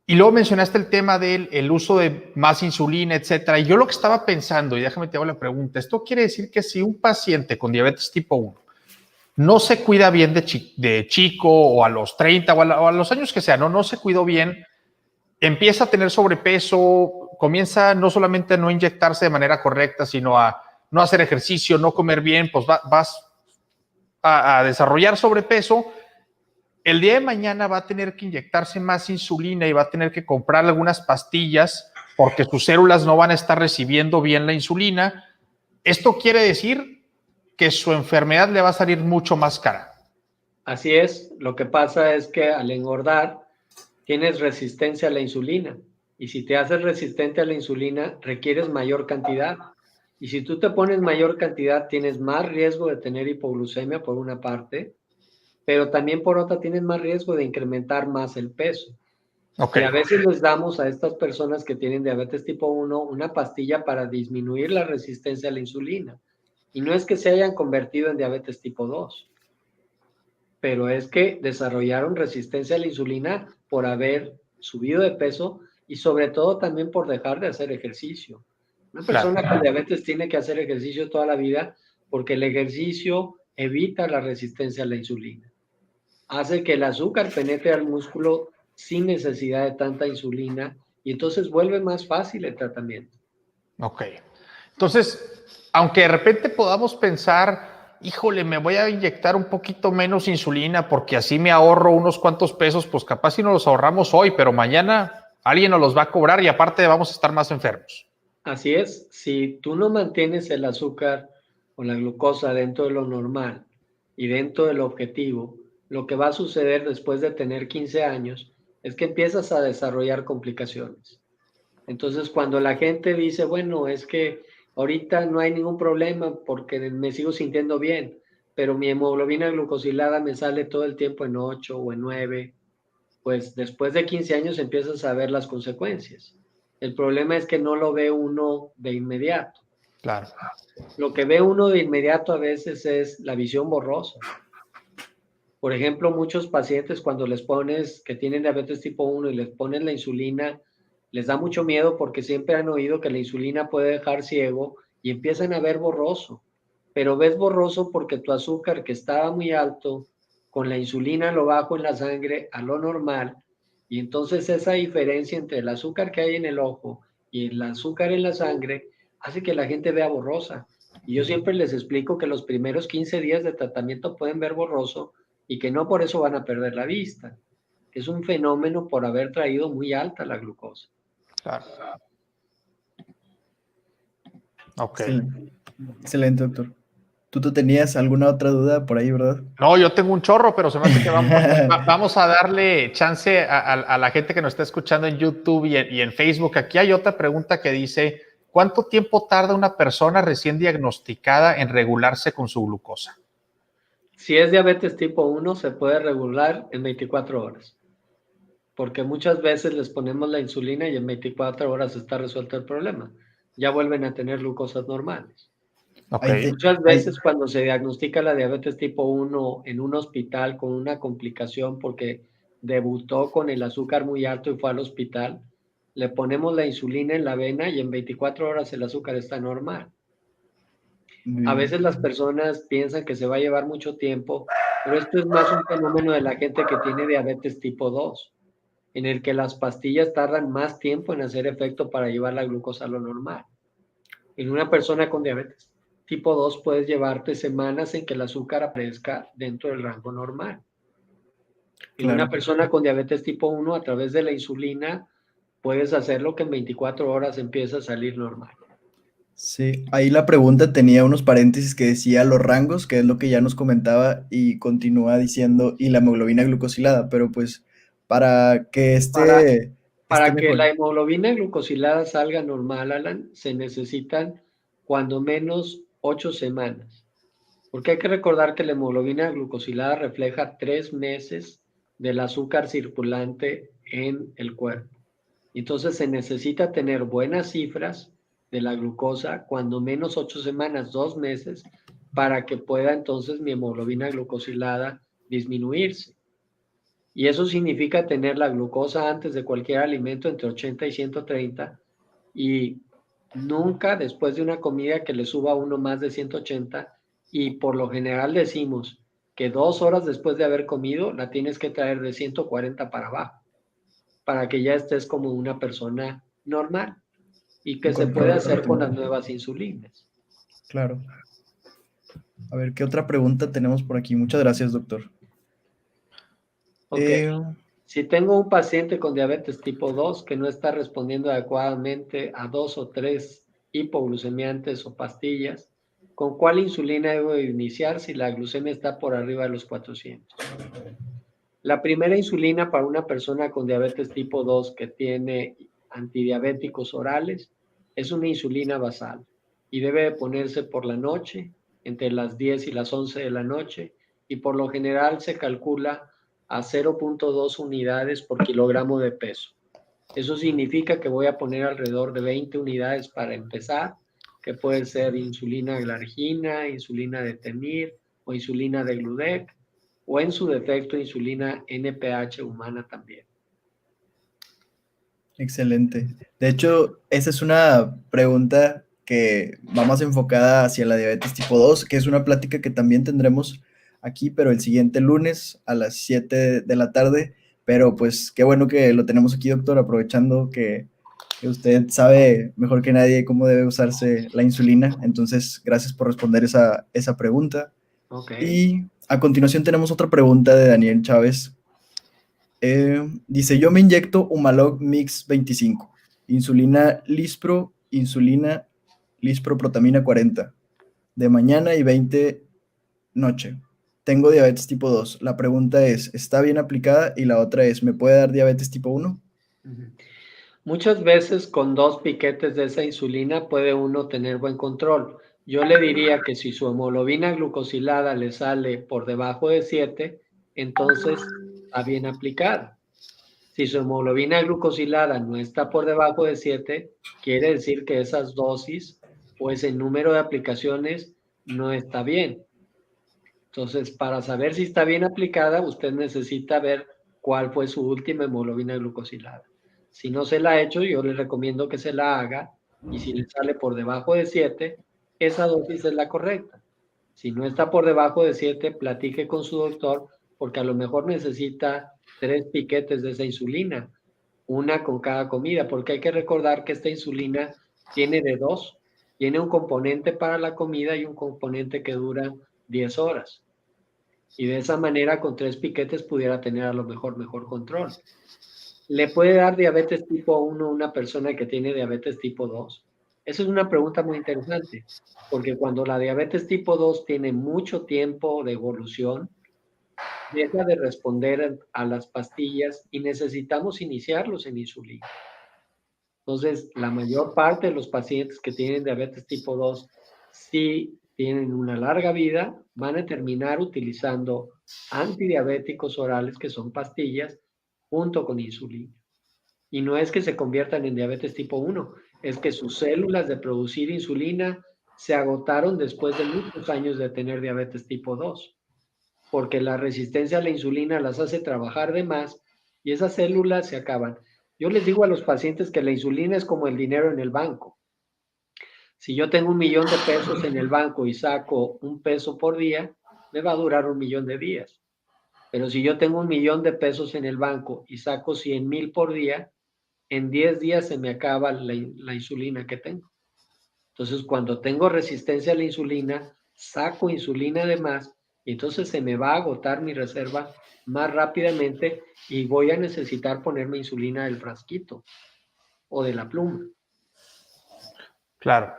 Speaker 1: Y luego mencionaste el tema del uso de más insulina, etcétera. Y yo lo que estaba pensando, y déjame te hago la pregunta, esto quiere decir que si un paciente con diabetes tipo 1 no se cuida bien de chico o a los 30 o a los años que sea, no se cuidó bien, empieza a tener sobrepeso, comienza no solamente a no inyectarse de manera correcta, sino a no hacer ejercicio, no comer bien, pues vas a desarrollar sobrepeso. El día de mañana va a tener que inyectarse más insulina y va a tener que comprar algunas pastillas porque sus células no van a estar recibiendo bien la insulina. Esto quiere decir que su enfermedad le va a salir mucho más cara.
Speaker 3: Así es, lo que pasa es que al engordar tienes resistencia a la insulina y si te haces resistente a la insulina requieres mayor cantidad y si tú te pones mayor cantidad tienes más riesgo de tener hipoglucemia por una parte, pero también por otra tienes más riesgo de incrementar más el peso.
Speaker 1: Okay.
Speaker 3: Y a veces les damos a estas personas que tienen diabetes tipo 1 una pastilla para disminuir la resistencia a la insulina. Y no es que se hayan convertido en diabetes tipo 2, pero es que desarrollaron resistencia a la insulina por haber subido de peso y sobre todo también por dejar de hacer ejercicio. Una persona con diabetes tiene que hacer ejercicio toda la vida porque el ejercicio evita la resistencia a la insulina. Hace que el azúcar penetre al músculo sin necesidad de tanta insulina y entonces vuelve más fácil el tratamiento.
Speaker 1: Ok. Entonces, aunque de repente podamos pensar, híjole, me voy a inyectar un poquito menos insulina porque así me ahorro unos cuantos pesos, pues capaz si no los ahorramos hoy, pero mañana alguien nos los va a cobrar y aparte vamos a estar más enfermos.
Speaker 3: Así es, si tú no mantienes el azúcar o la glucosa dentro de lo normal y dentro del objetivo, lo que va a suceder después de tener 15 años es que empiezas a desarrollar complicaciones. Entonces, cuando la gente dice, bueno, es que ahorita no hay ningún problema porque me sigo sintiendo bien, pero mi hemoglobina glucosilada me sale todo el tiempo en 8 o en 9, pues después de 15 años empiezas a ver las consecuencias. El problema es que no lo ve uno de inmediato.
Speaker 1: Claro.
Speaker 3: Lo que ve uno de inmediato a veces es la visión borrosa. Por ejemplo, muchos pacientes cuando les pones que tienen diabetes tipo 1 y les pones la insulina, les da mucho miedo porque siempre han oído que la insulina puede dejar ciego y empiezan a ver borroso. Pero ves borroso porque tu azúcar, que estaba muy alto, con la insulina lo bajo en la sangre a lo normal, y entonces esa diferencia entre el azúcar que hay en el ojo y el azúcar en la sangre hace que la gente vea borrosa. Y yo siempre les explico que los primeros 15 días de tratamiento pueden ver borroso y que no por eso van a perder la vista. Es un fenómeno por haber traído muy alta la glucosa.
Speaker 1: Claro. Ok.
Speaker 2: Excelente, excelente, doctor. ¿Tú tenías alguna otra duda por ahí, verdad?
Speaker 1: No, yo tengo un chorro, pero se me hace que vamos a darle chance a la gente que nos está escuchando en YouTube y en Facebook. Aquí hay otra pregunta que dice, ¿cuánto tiempo tarda una persona recién diagnosticada en regularse con su glucosa?
Speaker 3: Si es diabetes tipo 1, se puede regular en 24 horas. Porque muchas veces les ponemos la insulina y en 24 horas está resuelto el problema. Ya vuelven a tener glucosas normales.
Speaker 1: Okay.
Speaker 3: Muchas veces cuando se diagnostica la diabetes tipo 1 en un hospital con una complicación porque debutó con el azúcar muy alto y fue al hospital, le ponemos la insulina en la vena y en 24 horas el azúcar está normal. A veces las personas piensan que se va a llevar mucho tiempo, pero esto es más un fenómeno de la gente que tiene diabetes tipo 2, en el que las pastillas tardan más tiempo en hacer efecto para llevar la glucosa a lo normal. En una persona con diabetes tipo 2 puedes llevarte semanas en que el azúcar aparezca dentro del rango normal. En una persona con diabetes tipo 1, a través de la insulina, puedes hacerlo que en 24 horas empieza a salir normal.
Speaker 2: Sí, ahí la pregunta tenía unos paréntesis que decía los rangos, que es lo que ya nos comentaba, y continúa diciendo, y la hemoglobina glucosilada, pero pues para que
Speaker 3: Para que
Speaker 2: mejor.
Speaker 3: la hemoglobina glucosilada salga normal, Alan, se necesitan cuando menos 8 semanas. Porque hay que recordar que la hemoglobina glucosilada refleja 3 meses del azúcar circulante en el cuerpo. Entonces se necesita tener buenas cifras de la glucosa, cuando menos 8 semanas, 2 meses, para que pueda entonces mi hemoglobina glucosilada disminuirse. Y eso significa tener la glucosa antes de cualquier alimento entre 80 y 130 y nunca después de una comida que le suba a uno más de 180, y por lo general decimos que 2 horas después de haber comido la tienes que traer de 140 para abajo para que ya estés como una persona normal y que se puede hacer con las nuevas insulinas.
Speaker 2: Claro. A ver, ¿qué otra pregunta tenemos por aquí? Muchas gracias, doctor.
Speaker 3: Ok. Si tengo un paciente con diabetes tipo 2 que no está respondiendo adecuadamente a 2 o 3 hipoglucemiantes o pastillas, ¿con cuál insulina debo iniciar si la glucemia está por arriba de los 400? La primera insulina para una persona con diabetes tipo 2 que tiene antidiabéticos orales es una insulina basal y debe ponerse por la noche, entre las 10 y las 11 de la noche, y por lo general se calcula a 0.2 unidades por kilogramo de peso. Eso significa que voy a poner alrededor de 20 unidades para empezar, que puede ser insulina glargina, insulina de Temir o insulina de Gludec, o en su defecto insulina NPH humana también.
Speaker 2: Excelente. De hecho, esa es una pregunta que va más enfocada hacia la diabetes tipo 2, que es una plática que también tendremos aquí, pero el siguiente lunes a las 7 de la tarde. Pero pues qué bueno que lo tenemos aquí, doctor, aprovechando que usted sabe mejor que nadie cómo debe usarse la insulina. Entonces, gracias por responder esa pregunta.
Speaker 3: Ok.
Speaker 2: Y a continuación tenemos otra pregunta de Daniel Chávez. Dice, yo me inyecto Humalog Mix 25, insulina Lispro protamina 40, de mañana y 20 noche. Tengo diabetes tipo 2. La pregunta es, ¿está bien aplicada? Y la otra es, ¿me puede dar diabetes tipo 1?
Speaker 3: Ujú. Muchas veces con 2 piquetes de esa insulina puede uno tener buen control. Yo le diría que si su hemoglobina glucosilada le sale por debajo de 7, entonces está bien aplicada. Si su hemoglobina glucosilada no está por debajo de 7, quiere decir que esas dosis o ese número de aplicaciones no está bien. Entonces, para saber si está bien aplicada, usted necesita ver cuál fue su última hemoglobina glucosilada. Si no se la ha hecho, yo le recomiendo que se la haga y si le sale por debajo de 7, esa dosis es la correcta. Si no está por debajo de 7, platique con su doctor porque a lo mejor necesita 3 piquetes de esa insulina, una con cada comida, porque hay que recordar que esta insulina tiene de dos, tiene un componente para la comida y un componente que dura 10 horas. Y de esa manera con 3 piquetes pudiera tener a lo mejor mejor control. ¿Le puede dar diabetes tipo 1 a una persona que tiene diabetes tipo 2? Esa es una pregunta muy interesante, porque cuando la diabetes tipo 2 tiene mucho tiempo de evolución, deja de responder a las pastillas y necesitamos iniciarlos en insulina. Entonces, la mayor parte de los pacientes que tienen diabetes tipo 2, si tienen una larga vida, van a terminar utilizando antidiabéticos orales, que son pastillas, junto con insulina. Y no es que se conviertan en diabetes tipo 1, es que sus células de producir insulina se agotaron después de muchos años de tener diabetes tipo 2, porque la resistencia a la insulina las hace trabajar de más y esas células se acaban. Yo les digo a los pacientes que la insulina es como el dinero en el banco. Si yo tengo 1,000,000 de pesos en el banco y saco 1 peso por día, me va a durar 1,000,000 de días. Pero si yo tengo 1,000,000 de pesos en el banco y saco 100,000 por día, en 10 días se me acaba la insulina que tengo. Entonces, cuando tengo resistencia a la insulina, saco insulina de más y entonces se me va a agotar mi reserva más rápidamente y voy a necesitar ponerme insulina del frasquito o de la pluma.
Speaker 1: Claro.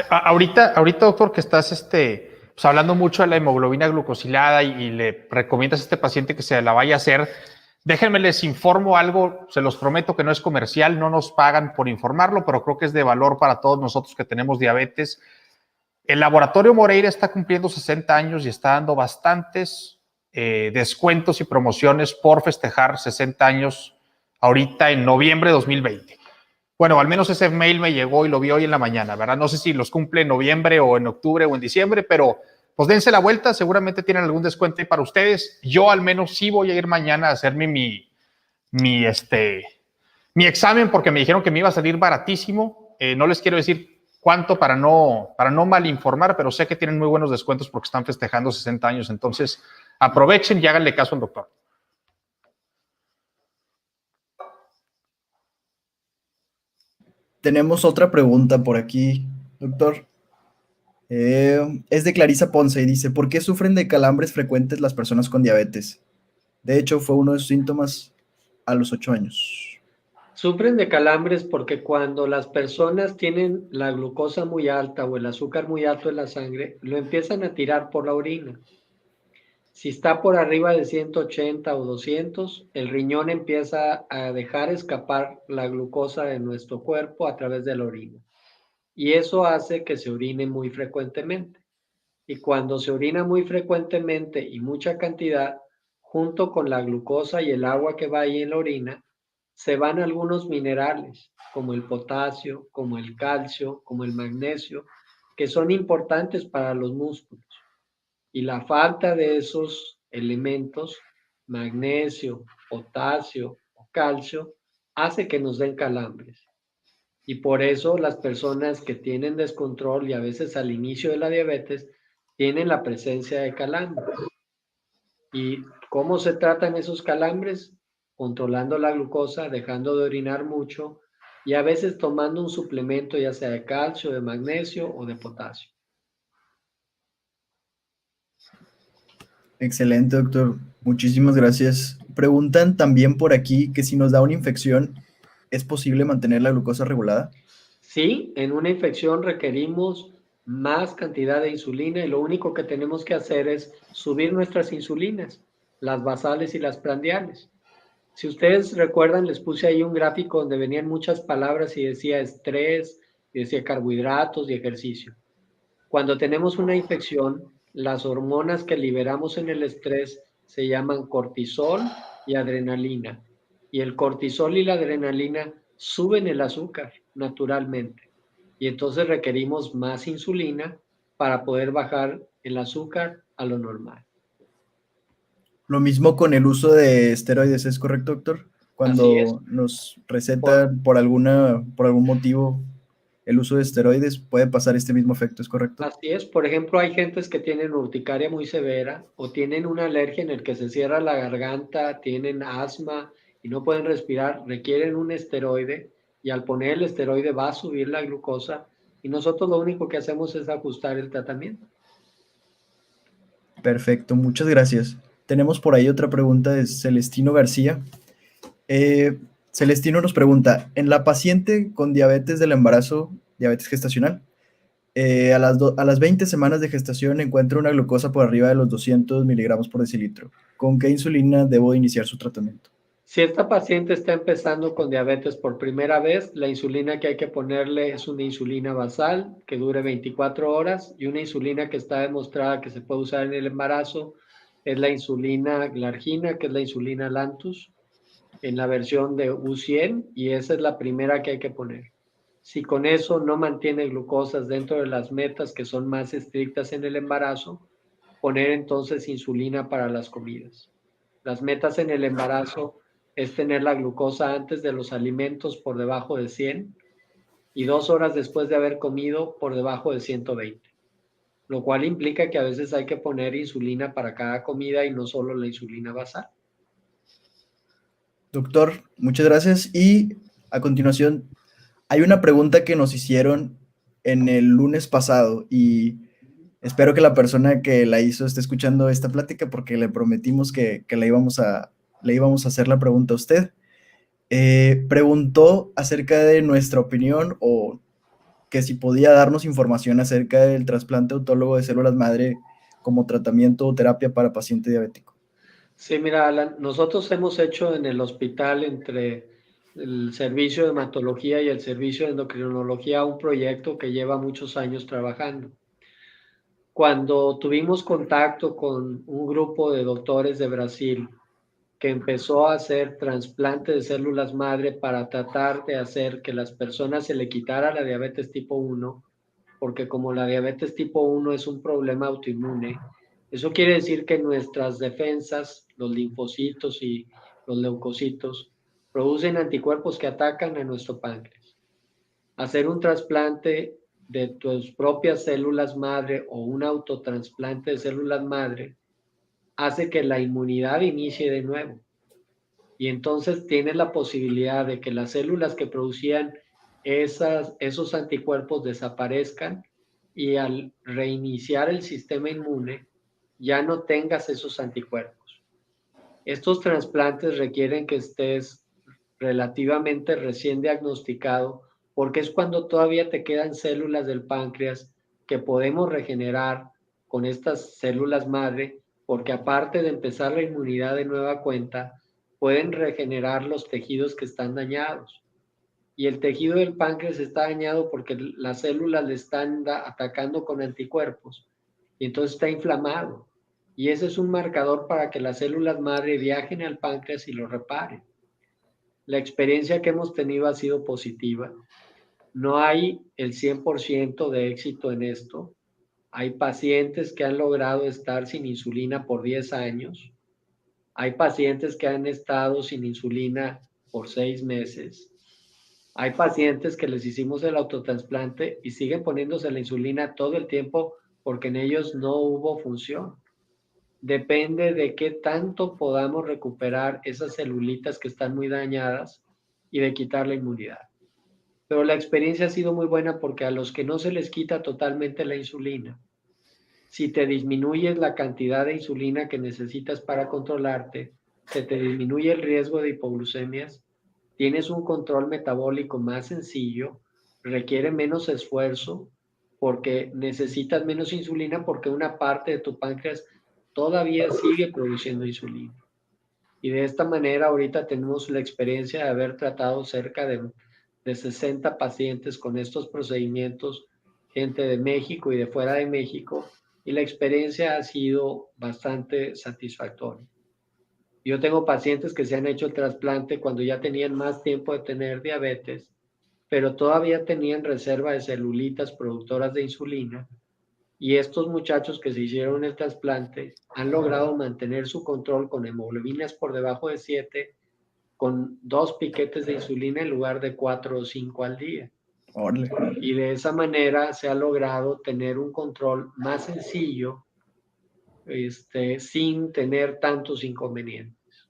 Speaker 1: Ahorita, doctor, que estás pues, hablando mucho de la hemoglobina glucosilada y le recomiendas a este paciente que se la vaya a hacer, déjenme les informo algo, se los prometo que no es comercial, no nos pagan por informarlo, pero creo que es de valor para todos nosotros que tenemos diabetes. El laboratorio Moreira está cumpliendo 60 años y está dando bastantes descuentos y promociones por festejar 60 años ahorita en noviembre de 2020. Bueno, al menos ese mail me llegó y lo vi hoy en la mañana, ¿verdad? No sé si los cumple en noviembre o en octubre o en diciembre, pero pues dense la vuelta, seguramente tienen algún descuento ahí para ustedes. Yo al menos sí voy a ir mañana a hacerme mi, mi examen porque me dijeron que me iba a salir baratísimo. No les quiero decir cuánto para no mal informar, pero sé que tienen muy buenos descuentos porque están festejando 60 años. Entonces, aprovechen y háganle caso al doctor.
Speaker 2: Tenemos otra pregunta por aquí, doctor. Es de Clarisa Ponce y dice, ¿por qué sufren de calambres frecuentes las personas con diabetes? De hecho, fue uno de sus síntomas a los 8 años.
Speaker 3: Sufren de calambres porque cuando las personas tienen la glucosa muy alta o el azúcar muy alto en la sangre, lo empiezan a tirar por la orina. Si está por arriba de 180 o 200, el riñón empieza a dejar escapar la glucosa de nuestro cuerpo a través de la orina. Y eso hace que se orine muy frecuentemente. Y cuando se orina muy frecuentemente y mucha cantidad, junto con la glucosa y el agua que va ahí en la orina, se van algunos minerales, como el potasio, como el calcio, como el magnesio, que son importantes para los músculos. Y la falta de esos elementos, magnesio, potasio o calcio, hace que nos den calambres. Y por eso las personas que tienen descontrol y a veces al inicio de la diabetes tienen la presencia de calambres. ¿Y cómo se tratan esos calambres? Controlando la glucosa, dejando de orinar mucho y a veces tomando un suplemento ya sea de calcio, de magnesio o de potasio.
Speaker 2: Excelente, doctor. Muchísimas gracias. Preguntan también por aquí que si nos da una infección, ¿es posible mantener la glucosa regulada?
Speaker 3: Sí, en una infección requerimos más cantidad de insulina y lo único que tenemos que hacer es subir nuestras insulinas, las basales y las prandiales. Si ustedes recuerdan, les puse ahí un gráfico donde venían muchas palabras y decía estrés, y decía carbohidratos y ejercicio. Cuando tenemos una infección, las hormonas que liberamos en el estrés se llaman cortisol y adrenalina. Y el cortisol y la adrenalina suben el azúcar naturalmente. Y entonces requerimos más insulina para poder bajar el azúcar a lo normal.
Speaker 2: Lo mismo con el uso de esteroides, ¿es correcto, doctor?
Speaker 3: Así es.
Speaker 2: Cuando nos
Speaker 3: Por,
Speaker 2: recetan por algún motivo el uso de esteroides, puede pasar este mismo efecto, ¿es correcto?
Speaker 3: Así es, por ejemplo, hay gentes que tienen urticaria muy severa o tienen una alergia en el que se cierra la garganta, tienen asma y no pueden respirar, requieren un esteroide y al poner el esteroide va a subir la glucosa y nosotros lo único que hacemos es ajustar el tratamiento.
Speaker 2: Perfecto, muchas gracias. Tenemos por ahí otra pregunta de Celestino García. Celestino nos pregunta, en la paciente con diabetes del embarazo, diabetes gestacional, a las 20 semanas de gestación encuentra una glucosa por arriba de los 200 miligramos por decilitro. ¿Con qué insulina debo iniciar su tratamiento?
Speaker 3: Si esta paciente está empezando con diabetes por primera vez, la insulina que hay que ponerle es una insulina basal que dure 24 horas y una insulina que está demostrada que se puede usar en el embarazo es la insulina glargina, que es la insulina Lantus, en la versión de U100 y esa es la primera que hay que poner. Si con eso no mantiene glucosas dentro de las metas que son más estrictas en el embarazo, poner entonces insulina para las comidas. Las metas en el embarazo es tener la glucosa antes de los alimentos por debajo de 100 y 2 horas después de haber comido por debajo de 120, lo cual implica que a veces hay que poner insulina para cada comida y no solo la insulina basal.
Speaker 2: Doctor, muchas gracias. Y a continuación, hay una pregunta que nos hicieron en el lunes pasado y espero que la persona que la hizo esté escuchando esta plática porque le prometimos que le íbamos a hacer la pregunta a usted. Preguntó acerca de nuestra opinión o que si podía darnos información acerca del trasplante autólogo de células madre como tratamiento o terapia para paciente diabético.
Speaker 3: Sí, mira, Alan, nosotros hemos hecho en el hospital entre el servicio de hematología y el servicio de endocrinología un proyecto que lleva muchos años trabajando. Cuando tuvimos contacto con un grupo de doctores de Brasil que empezó a hacer trasplante de células madre para tratar de hacer que las personas se le quitara la diabetes tipo 1, porque como la diabetes tipo 1 es un problema autoinmune, eso quiere decir que nuestras defensas, los linfocitos y los leucocitos, producen anticuerpos que atacan a nuestro páncreas. Hacer un trasplante de tus propias células madre o un autotrasplante de células madre hace que la inmunidad inicie de nuevo. Y entonces tienes la posibilidad de que las células que producían esos anticuerpos desaparezcan y al reiniciar el sistema inmune ya no tengas esos anticuerpos. Estos trasplantes requieren que estés relativamente recién diagnosticado porque es cuando todavía te quedan células del páncreas que podemos regenerar con estas células madre, porque aparte de empezar la inmunidad de nueva cuenta, pueden regenerar los tejidos que están dañados. Y el tejido del páncreas está dañado porque las células le están atacando con anticuerpos y entonces está inflamado. Y ese es un marcador para que las células madre viajen al páncreas y lo reparen. La experiencia que hemos tenido ha sido positiva. No hay el 100% de éxito en esto. Hay pacientes que han logrado estar sin insulina por 10 años. Hay pacientes que han estado sin insulina por 6 meses. Hay pacientes que les hicimos el autotrasplante y siguen poniéndose la insulina todo el tiempo porque en ellos no hubo función. Depende de qué tanto podamos recuperar esas celulitas que están muy dañadas y de quitar la inmunidad. Pero la experiencia ha sido muy buena porque a los que no se les quita totalmente la insulina, si te disminuyes la cantidad de insulina que necesitas para controlarte, se te disminuye el riesgo de hipoglucemias, tienes un control metabólico más sencillo, requiere menos esfuerzo porque necesitas menos insulina porque una parte de tu páncreas todavía sigue produciendo insulina. Y de esta manera ahorita tenemos la experiencia de haber tratado cerca de 60 pacientes con estos procedimientos, gente de México y de fuera de México, y la experiencia ha sido bastante satisfactoria. Yo tengo pacientes que se han hecho el trasplante cuando ya tenían más tiempo de tener diabetes, pero todavía tenían reserva de celulitas productoras de insulina, y estos muchachos que se hicieron el trasplante han logrado mantener su control con hemoglobinas por debajo de 7, con 2 piquetes de insulina en lugar de 4 o 5 al día.
Speaker 2: Órale.
Speaker 3: Y de esa manera se ha logrado tener un control más sencillo, sin tener tantos inconvenientes.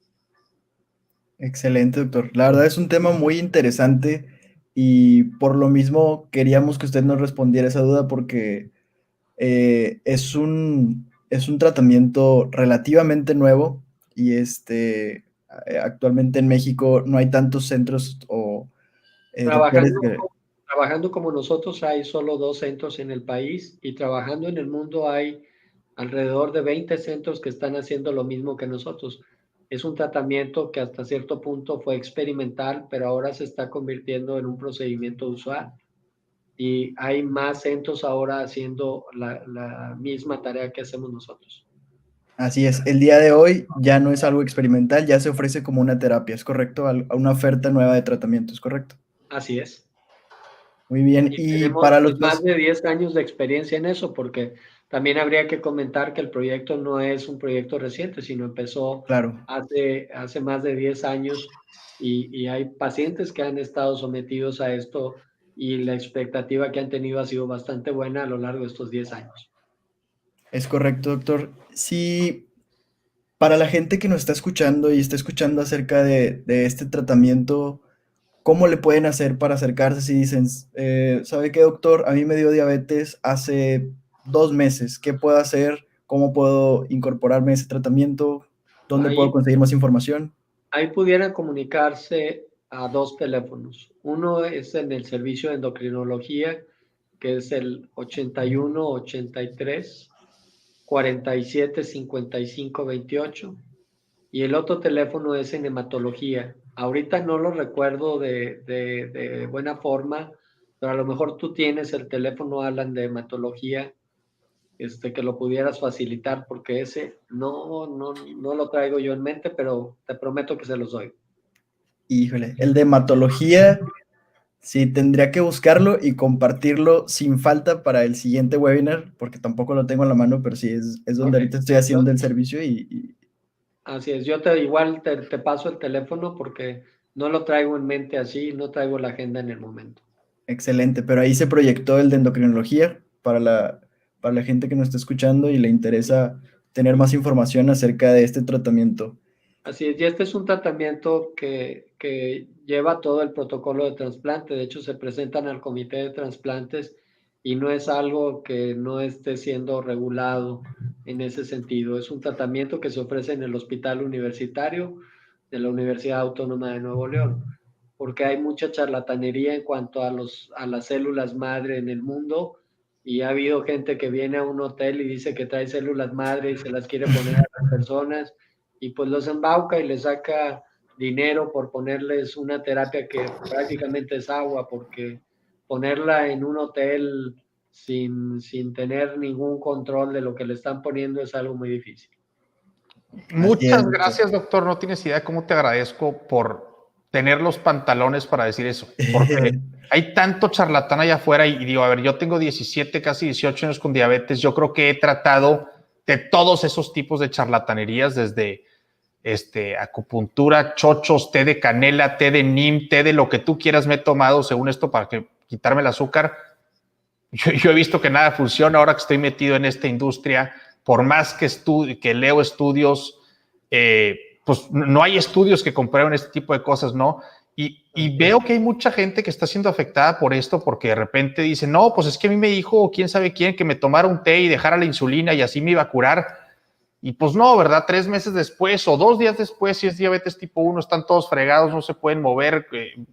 Speaker 2: Excelente, doctor. La verdad es un tema muy interesante y por lo mismo queríamos que usted nos respondiera esa duda porque es un tratamiento relativamente nuevo y actualmente en México no hay tantos centros o doctores que...
Speaker 3: Trabajando como nosotros hay solo 2 centros en el país y trabajando en el mundo hay alrededor de 20 centros que están haciendo lo mismo que nosotros. Es un tratamiento que hasta cierto punto fue experimental, pero ahora se está convirtiendo en un procedimiento usual. Y hay más centros ahora haciendo la misma tarea que hacemos nosotros.
Speaker 2: Así es, el día de hoy ya no es algo experimental, ya se ofrece como una terapia, ¿es correcto? A una oferta nueva de tratamiento, ¿es correcto?
Speaker 3: Así es.
Speaker 2: Muy bien,
Speaker 3: Y
Speaker 2: y
Speaker 3: tenemos
Speaker 2: para los
Speaker 3: más de 10 años de experiencia en eso, porque también habría que comentar que el proyecto no es un proyecto reciente, sino empezó
Speaker 2: claro,
Speaker 3: hace más de 10 años y hay pacientes que han estado sometidos a esto y la expectativa que han tenido ha sido bastante buena a lo largo de estos 10 años.
Speaker 2: es correcto, doctor. Sí, para la gente que nos está escuchando y está escuchando acerca de este tratamiento, ¿cómo le pueden hacer para acercarse si dicen, ¿sabe qué, doctor? A mí me dio diabetes hace 2 meses. ¿Qué puedo hacer? ¿Cómo puedo incorporarme a ese tratamiento? ¿Dónde puedo conseguir más información?
Speaker 3: Ahí pudieran comunicarse a 2 teléfonos. Uno es en el servicio de endocrinología, que es el 81 83 47 55 28, y el otro teléfono es en hematología. Ahorita no lo recuerdo de buena forma, pero a lo mejor tú tienes el teléfono, Alan, de hematología, que lo pudieras facilitar, porque ese no lo traigo yo en mente, pero te prometo que se los doy.
Speaker 2: Híjole, el de hematología, sí, tendría que buscarlo y compartirlo sin falta para el siguiente webinar, porque tampoco lo tengo en la mano, pero sí, es donde ahorita estoy haciendo el servicio
Speaker 3: Así es, yo igual te paso el teléfono porque no lo traigo en mente así, no traigo la agenda en el momento.
Speaker 2: Excelente, pero ahí se proyectó el de endocrinología para la gente que nos está escuchando y le interesa tener más información acerca de este tratamiento.
Speaker 3: Así es, y este es un tratamiento que lleva todo el protocolo de trasplante. De hecho, se presentan al comité de trasplantes y no es algo que no esté siendo regulado en ese sentido. Es un tratamiento que se ofrece en el Hospital Universitario de la Universidad Autónoma de Nuevo León, porque hay mucha charlatanería en cuanto a las células madre en el mundo, y ha habido gente que viene a un hotel y dice que trae células madre y se las quiere poner a las personas, y pues los embauca y les saca dinero por ponerles una terapia que prácticamente es agua, porque ponerla en un hotel sin tener ningún control de lo que le están poniendo es algo muy difícil.
Speaker 1: Muchas gracias, doctor. No tienes idea de cómo te agradezco por tener los pantalones para decir eso, porque hay tanto charlatán allá afuera y digo, a ver, yo tengo 17, casi 18 años con diabetes. Yo creo que he tratado de todos esos tipos de charlatanerías, desde acupuntura, chochos, té de canela, té de neem, té de lo que tú quieras me he tomado según esto para quitarme el azúcar. Yo he visto que nada funciona ahora que estoy metido en esta industria. Por más que leo estudios, pues no hay estudios que comprueben este tipo de cosas, ¿no? Y veo que hay mucha gente que está siendo afectada por esto porque de repente dice, no, pues es que a mí me dijo quién sabe quién que me tomara un té y dejara la insulina y así me iba a curar. Y pues no, ¿verdad? 3 meses después o 2 días después, si es diabetes tipo 1, están todos fregados, no se pueden mover,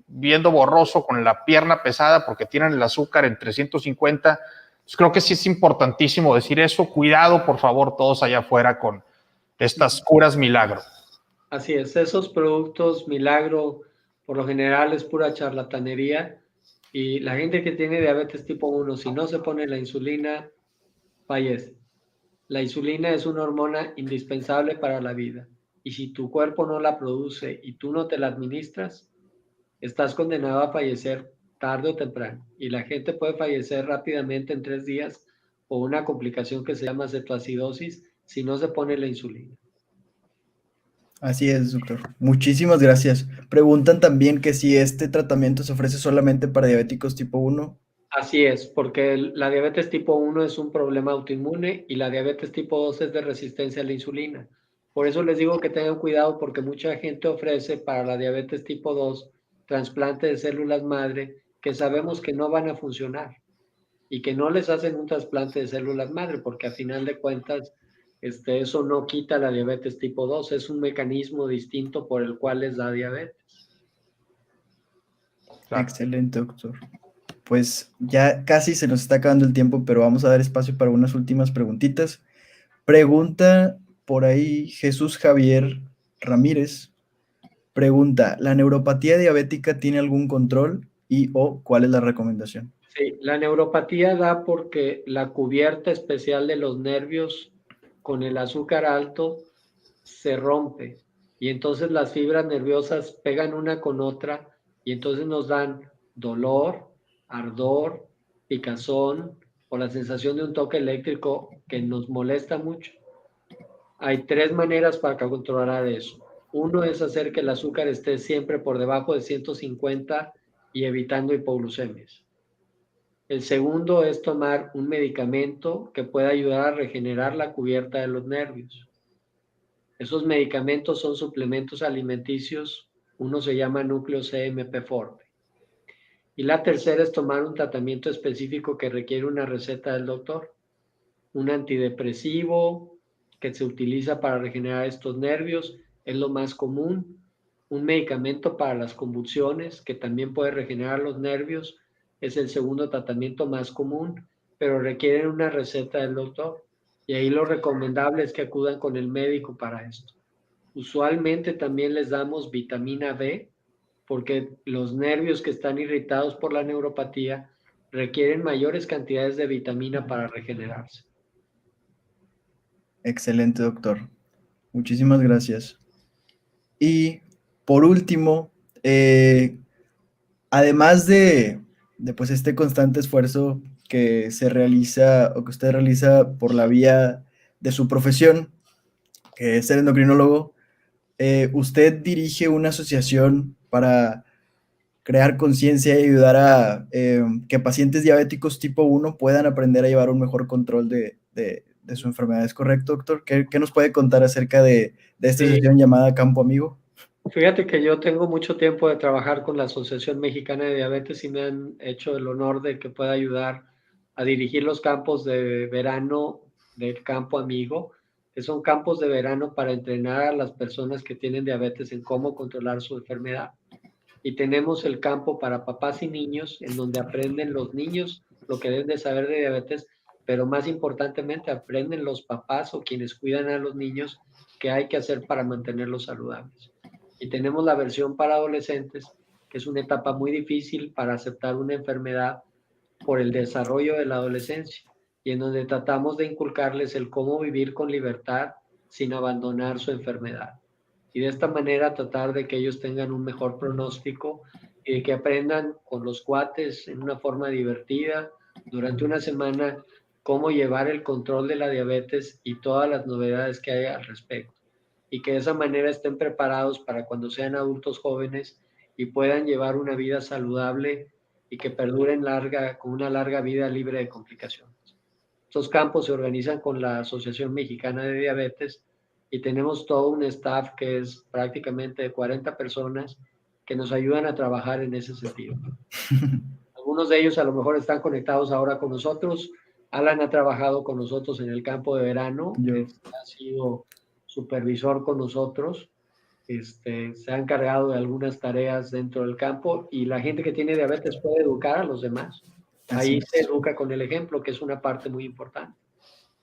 Speaker 1: viendo borroso, con la pierna pesada porque tienen el azúcar en 350. Pues creo que sí es importantísimo decir eso. Cuidado, por favor, todos allá afuera con estas curas milagro.
Speaker 3: Así es, esos productos milagro por lo general es pura charlatanería y la gente que tiene diabetes tipo 1, si no se pone la insulina, fallece. La insulina es una hormona indispensable para la vida y si tu cuerpo no la produce y tú no te la administras, estás condenado a fallecer tarde o temprano. Y la gente puede fallecer rápidamente en 3 días por una complicación que se llama cetoacidosis si no se pone la insulina.
Speaker 2: Así es, doctor. Muchísimas gracias. Preguntan también que si este tratamiento se ofrece solamente para diabéticos tipo 1.
Speaker 3: Así es, porque la diabetes tipo 1 es un problema autoinmune y la diabetes tipo 2 es de resistencia a la insulina. Por eso les digo que tengan cuidado porque mucha gente ofrece para la diabetes tipo 2 trasplante de células madre que sabemos que no van a funcionar y que no les hacen un trasplante de células madre porque a final de cuentas eso no quita la diabetes tipo 2, es un mecanismo distinto por el cual les da diabetes.
Speaker 2: Claro. Excelente, doctor. Pues ya casi se nos está acabando el tiempo, pero vamos a dar espacio para unas últimas preguntitas. Pregunta por ahí Jesús Javier Ramírez. Pregunta, ¿la neuropatía diabética tiene algún control y o cuál es la recomendación?
Speaker 3: Sí, la neuropatía da porque la cubierta especial de los nervios con el azúcar alto se rompe y entonces las fibras nerviosas pegan una con otra y entonces nos dan dolor, ardor, picazón o la sensación de un toque eléctrico que nos molesta mucho. Hay 3 maneras para controlar eso. Uno es hacer que el azúcar esté siempre por debajo de 150 y evitando hipoglucemias. El segundo es tomar un medicamento que pueda ayudar a regenerar la cubierta de los nervios. Esos medicamentos son suplementos alimenticios. Uno se llama núcleo CMP Forte. Y la tercera es tomar un tratamiento específico que requiere una receta del doctor. Un antidepresivo que se utiliza para regenerar estos nervios es lo más común. Un medicamento para las convulsiones que también puede regenerar los nervios es el segundo tratamiento más común, pero requieren una receta del doctor. Y ahí lo recomendable es que acudan con el médico para esto. Usualmente también les damos vitamina B porque los nervios que están irritados por la neuropatía requieren mayores cantidades de vitamina para regenerarse.
Speaker 2: Excelente, doctor. Muchísimas gracias. Y por último, además de pues este constante esfuerzo que se realiza o que usted realiza por la vía de su profesión, que es ser endocrinólogo, usted dirige una asociación para crear conciencia y ayudar a que pacientes diabéticos tipo 1 puedan aprender a llevar un mejor control de su enfermedad. ¿Es correcto, doctor? ¿Qué nos puede contar acerca de esta asociación llamada Campo Amigo?
Speaker 3: Fíjate que yo tengo mucho tiempo de trabajar con la Asociación Mexicana de Diabetes y me han hecho el honor de que pueda ayudar a dirigir los campos de verano del Campo Amigo, que son campos de verano para entrenar a las personas que tienen diabetes en cómo controlar su enfermedad. Y tenemos el campo para papás y niños, en donde aprenden los niños lo que deben de saber de diabetes, pero más importantemente aprenden los papás o quienes cuidan a los niños qué hay que hacer para mantenerlos saludables. Y tenemos la versión para adolescentes, que es una etapa muy difícil para aceptar una enfermedad por el desarrollo de la adolescencia, y en donde tratamos de inculcarles el cómo vivir con libertad sin abandonar su enfermedad. Y de esta manera tratar de que ellos tengan un mejor pronóstico y de que aprendan con los cuates en una forma divertida durante una semana cómo llevar el control de la diabetes y todas las novedades que hay al respecto. y que de esa manera estén preparados para cuando sean adultos jóvenes y puedan llevar una vida saludable y que perduren con una larga vida libre de complicaciones. Estos campos se organizan con la Asociación Mexicana de Diabetes y tenemos todo un staff que es prácticamente de 40 personas que nos ayudan a trabajar en ese sentido. Algunos de ellos a lo mejor están conectados ahora con nosotros. Alan ha trabajado con nosotros en el campo de verano, ha sido supervisor con nosotros, se ha encargado de algunas tareas dentro del campo y la gente que tiene diabetes puede educar a los demás. Ahí se educa con el ejemplo, que es una parte muy importante.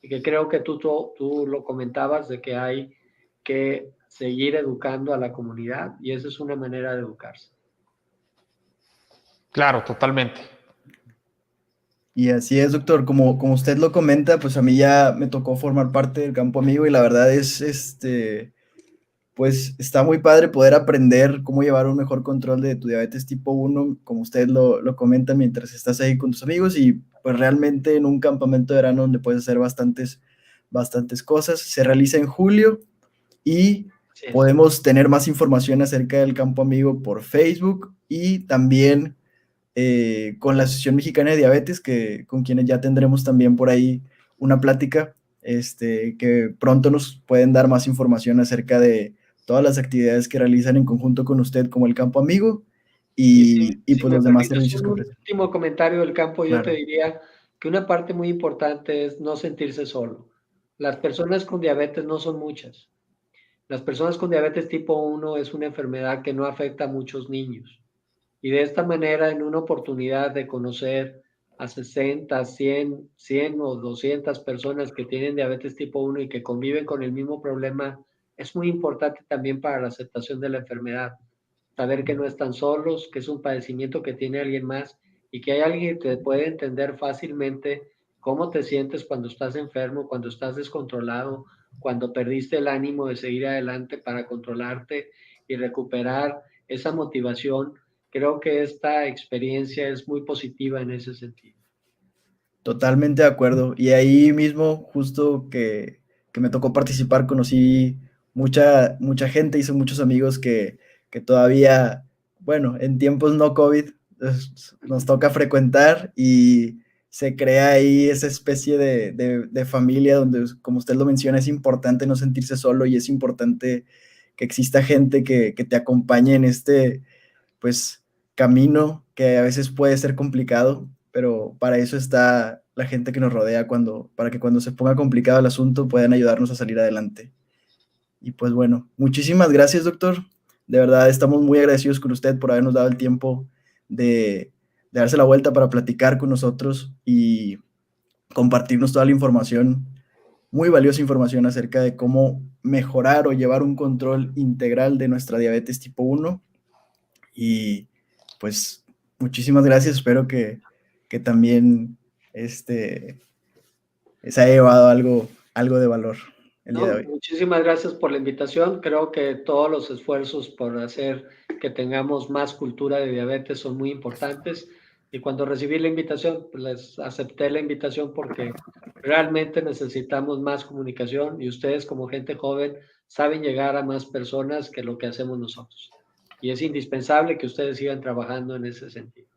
Speaker 3: Y que creo que tú lo comentabas de que hay que seguir educando a la comunidad y esa es una manera de educarse.
Speaker 1: Claro, totalmente.
Speaker 2: Y así es, doctor, como usted lo comenta, pues a mí ya me tocó formar parte del campo amigo y la verdad es, pues está muy padre poder aprender cómo llevar un mejor control de tu diabetes tipo 1, como usted lo comenta mientras estás ahí con tus amigos y pues realmente en un campamento de verano donde puedes hacer bastantes cosas. Se realiza en julio y podemos tener más información acerca del campo amigo por Facebook y también con la Asociación Mexicana de Diabetes, con quienes ya tendremos también por ahí una plática, que pronto nos pueden dar más información acerca de todas las actividades que realizan en conjunto con usted como el campo amigo y pues los demás servicios que ofrecen.
Speaker 3: Un último comentario del campo, yo te diría que una parte muy importante es no sentirse solo. Las personas con diabetes no son muchas. Las personas con diabetes tipo 1 es una enfermedad que no afecta a muchos niños. Y de esta manera, en una oportunidad de conocer a 60, 100 o 200 personas que tienen diabetes tipo 1 y que conviven con el mismo problema, es muy importante también para la aceptación de la enfermedad. Saber que no están solos, que es un padecimiento que tiene alguien más y que hay alguien que te puede entender fácilmente cómo te sientes cuando estás enfermo, cuando estás descontrolado, cuando perdiste el ánimo de seguir adelante para controlarte y recuperar esa motivación. Creo que esta experiencia es muy positiva en ese sentido.
Speaker 2: Totalmente de acuerdo. Y ahí mismo, justo que me tocó participar, conocí mucha gente, hice muchos amigos que todavía, bueno, en tiempos no COVID, nos toca frecuentar y se crea ahí esa especie de familia donde, como usted lo menciona, es importante no sentirse solo y es importante que exista gente que te acompañe en pues, camino que a veces puede ser complicado, pero para eso está la gente que nos rodea para que cuando se ponga complicado el asunto puedan ayudarnos a salir adelante. Y pues bueno, muchísimas gracias, doctor. De verdad, estamos muy agradecidos con usted por habernos dado el tiempo de darse la vuelta para platicar con nosotros y compartirnos toda la información, muy valiosa información acerca de cómo mejorar o llevar un control integral de nuestra diabetes tipo 1. Y pues muchísimas gracias, espero que también se haya llevado algo de valor el día de hoy.
Speaker 3: Muchísimas gracias por la invitación. Creo que todos los esfuerzos por hacer que tengamos más cultura de diabetes son muy importantes. Y cuando recibí la invitación, pues les acepté la invitación porque realmente necesitamos más comunicación y ustedes como gente joven saben llegar a más personas que lo que hacemos nosotros. Y es indispensable que ustedes sigan trabajando en ese sentido.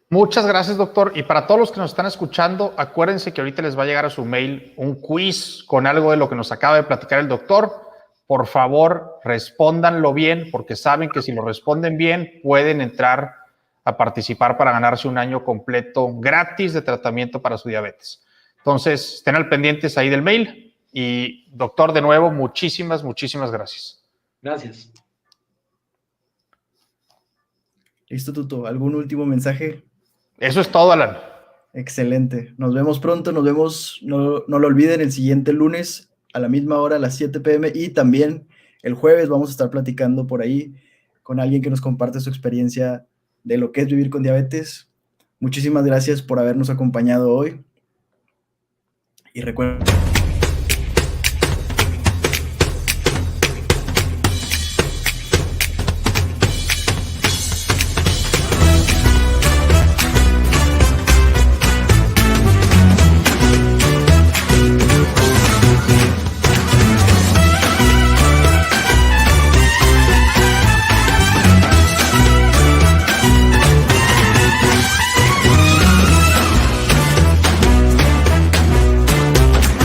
Speaker 1: Muchas gracias, doctor. Y para todos los que nos están escuchando, acuérdense que ahorita les va a llegar a su mail un quiz con algo de lo que nos acaba de platicar el doctor. Por favor, respóndanlo bien, porque saben que si lo responden bien, pueden entrar a participar para ganarse un año completo gratis de tratamiento para su diabetes. Entonces, estén al pendientes ahí del mail. Y, doctor, de nuevo, muchísimas gracias.
Speaker 3: Gracias.
Speaker 2: Listo, Tuto. ¿Algún último mensaje?
Speaker 1: Eso es todo, Alan.
Speaker 2: Excelente. Nos vemos pronto. Nos vemos, no lo olviden, el siguiente lunes a la misma hora, a las 7 p.m. Y también el jueves vamos a estar platicando por ahí con alguien que nos comparte su experiencia de lo que es vivir con diabetes. Muchísimas gracias por habernos acompañado hoy. Y recuerden...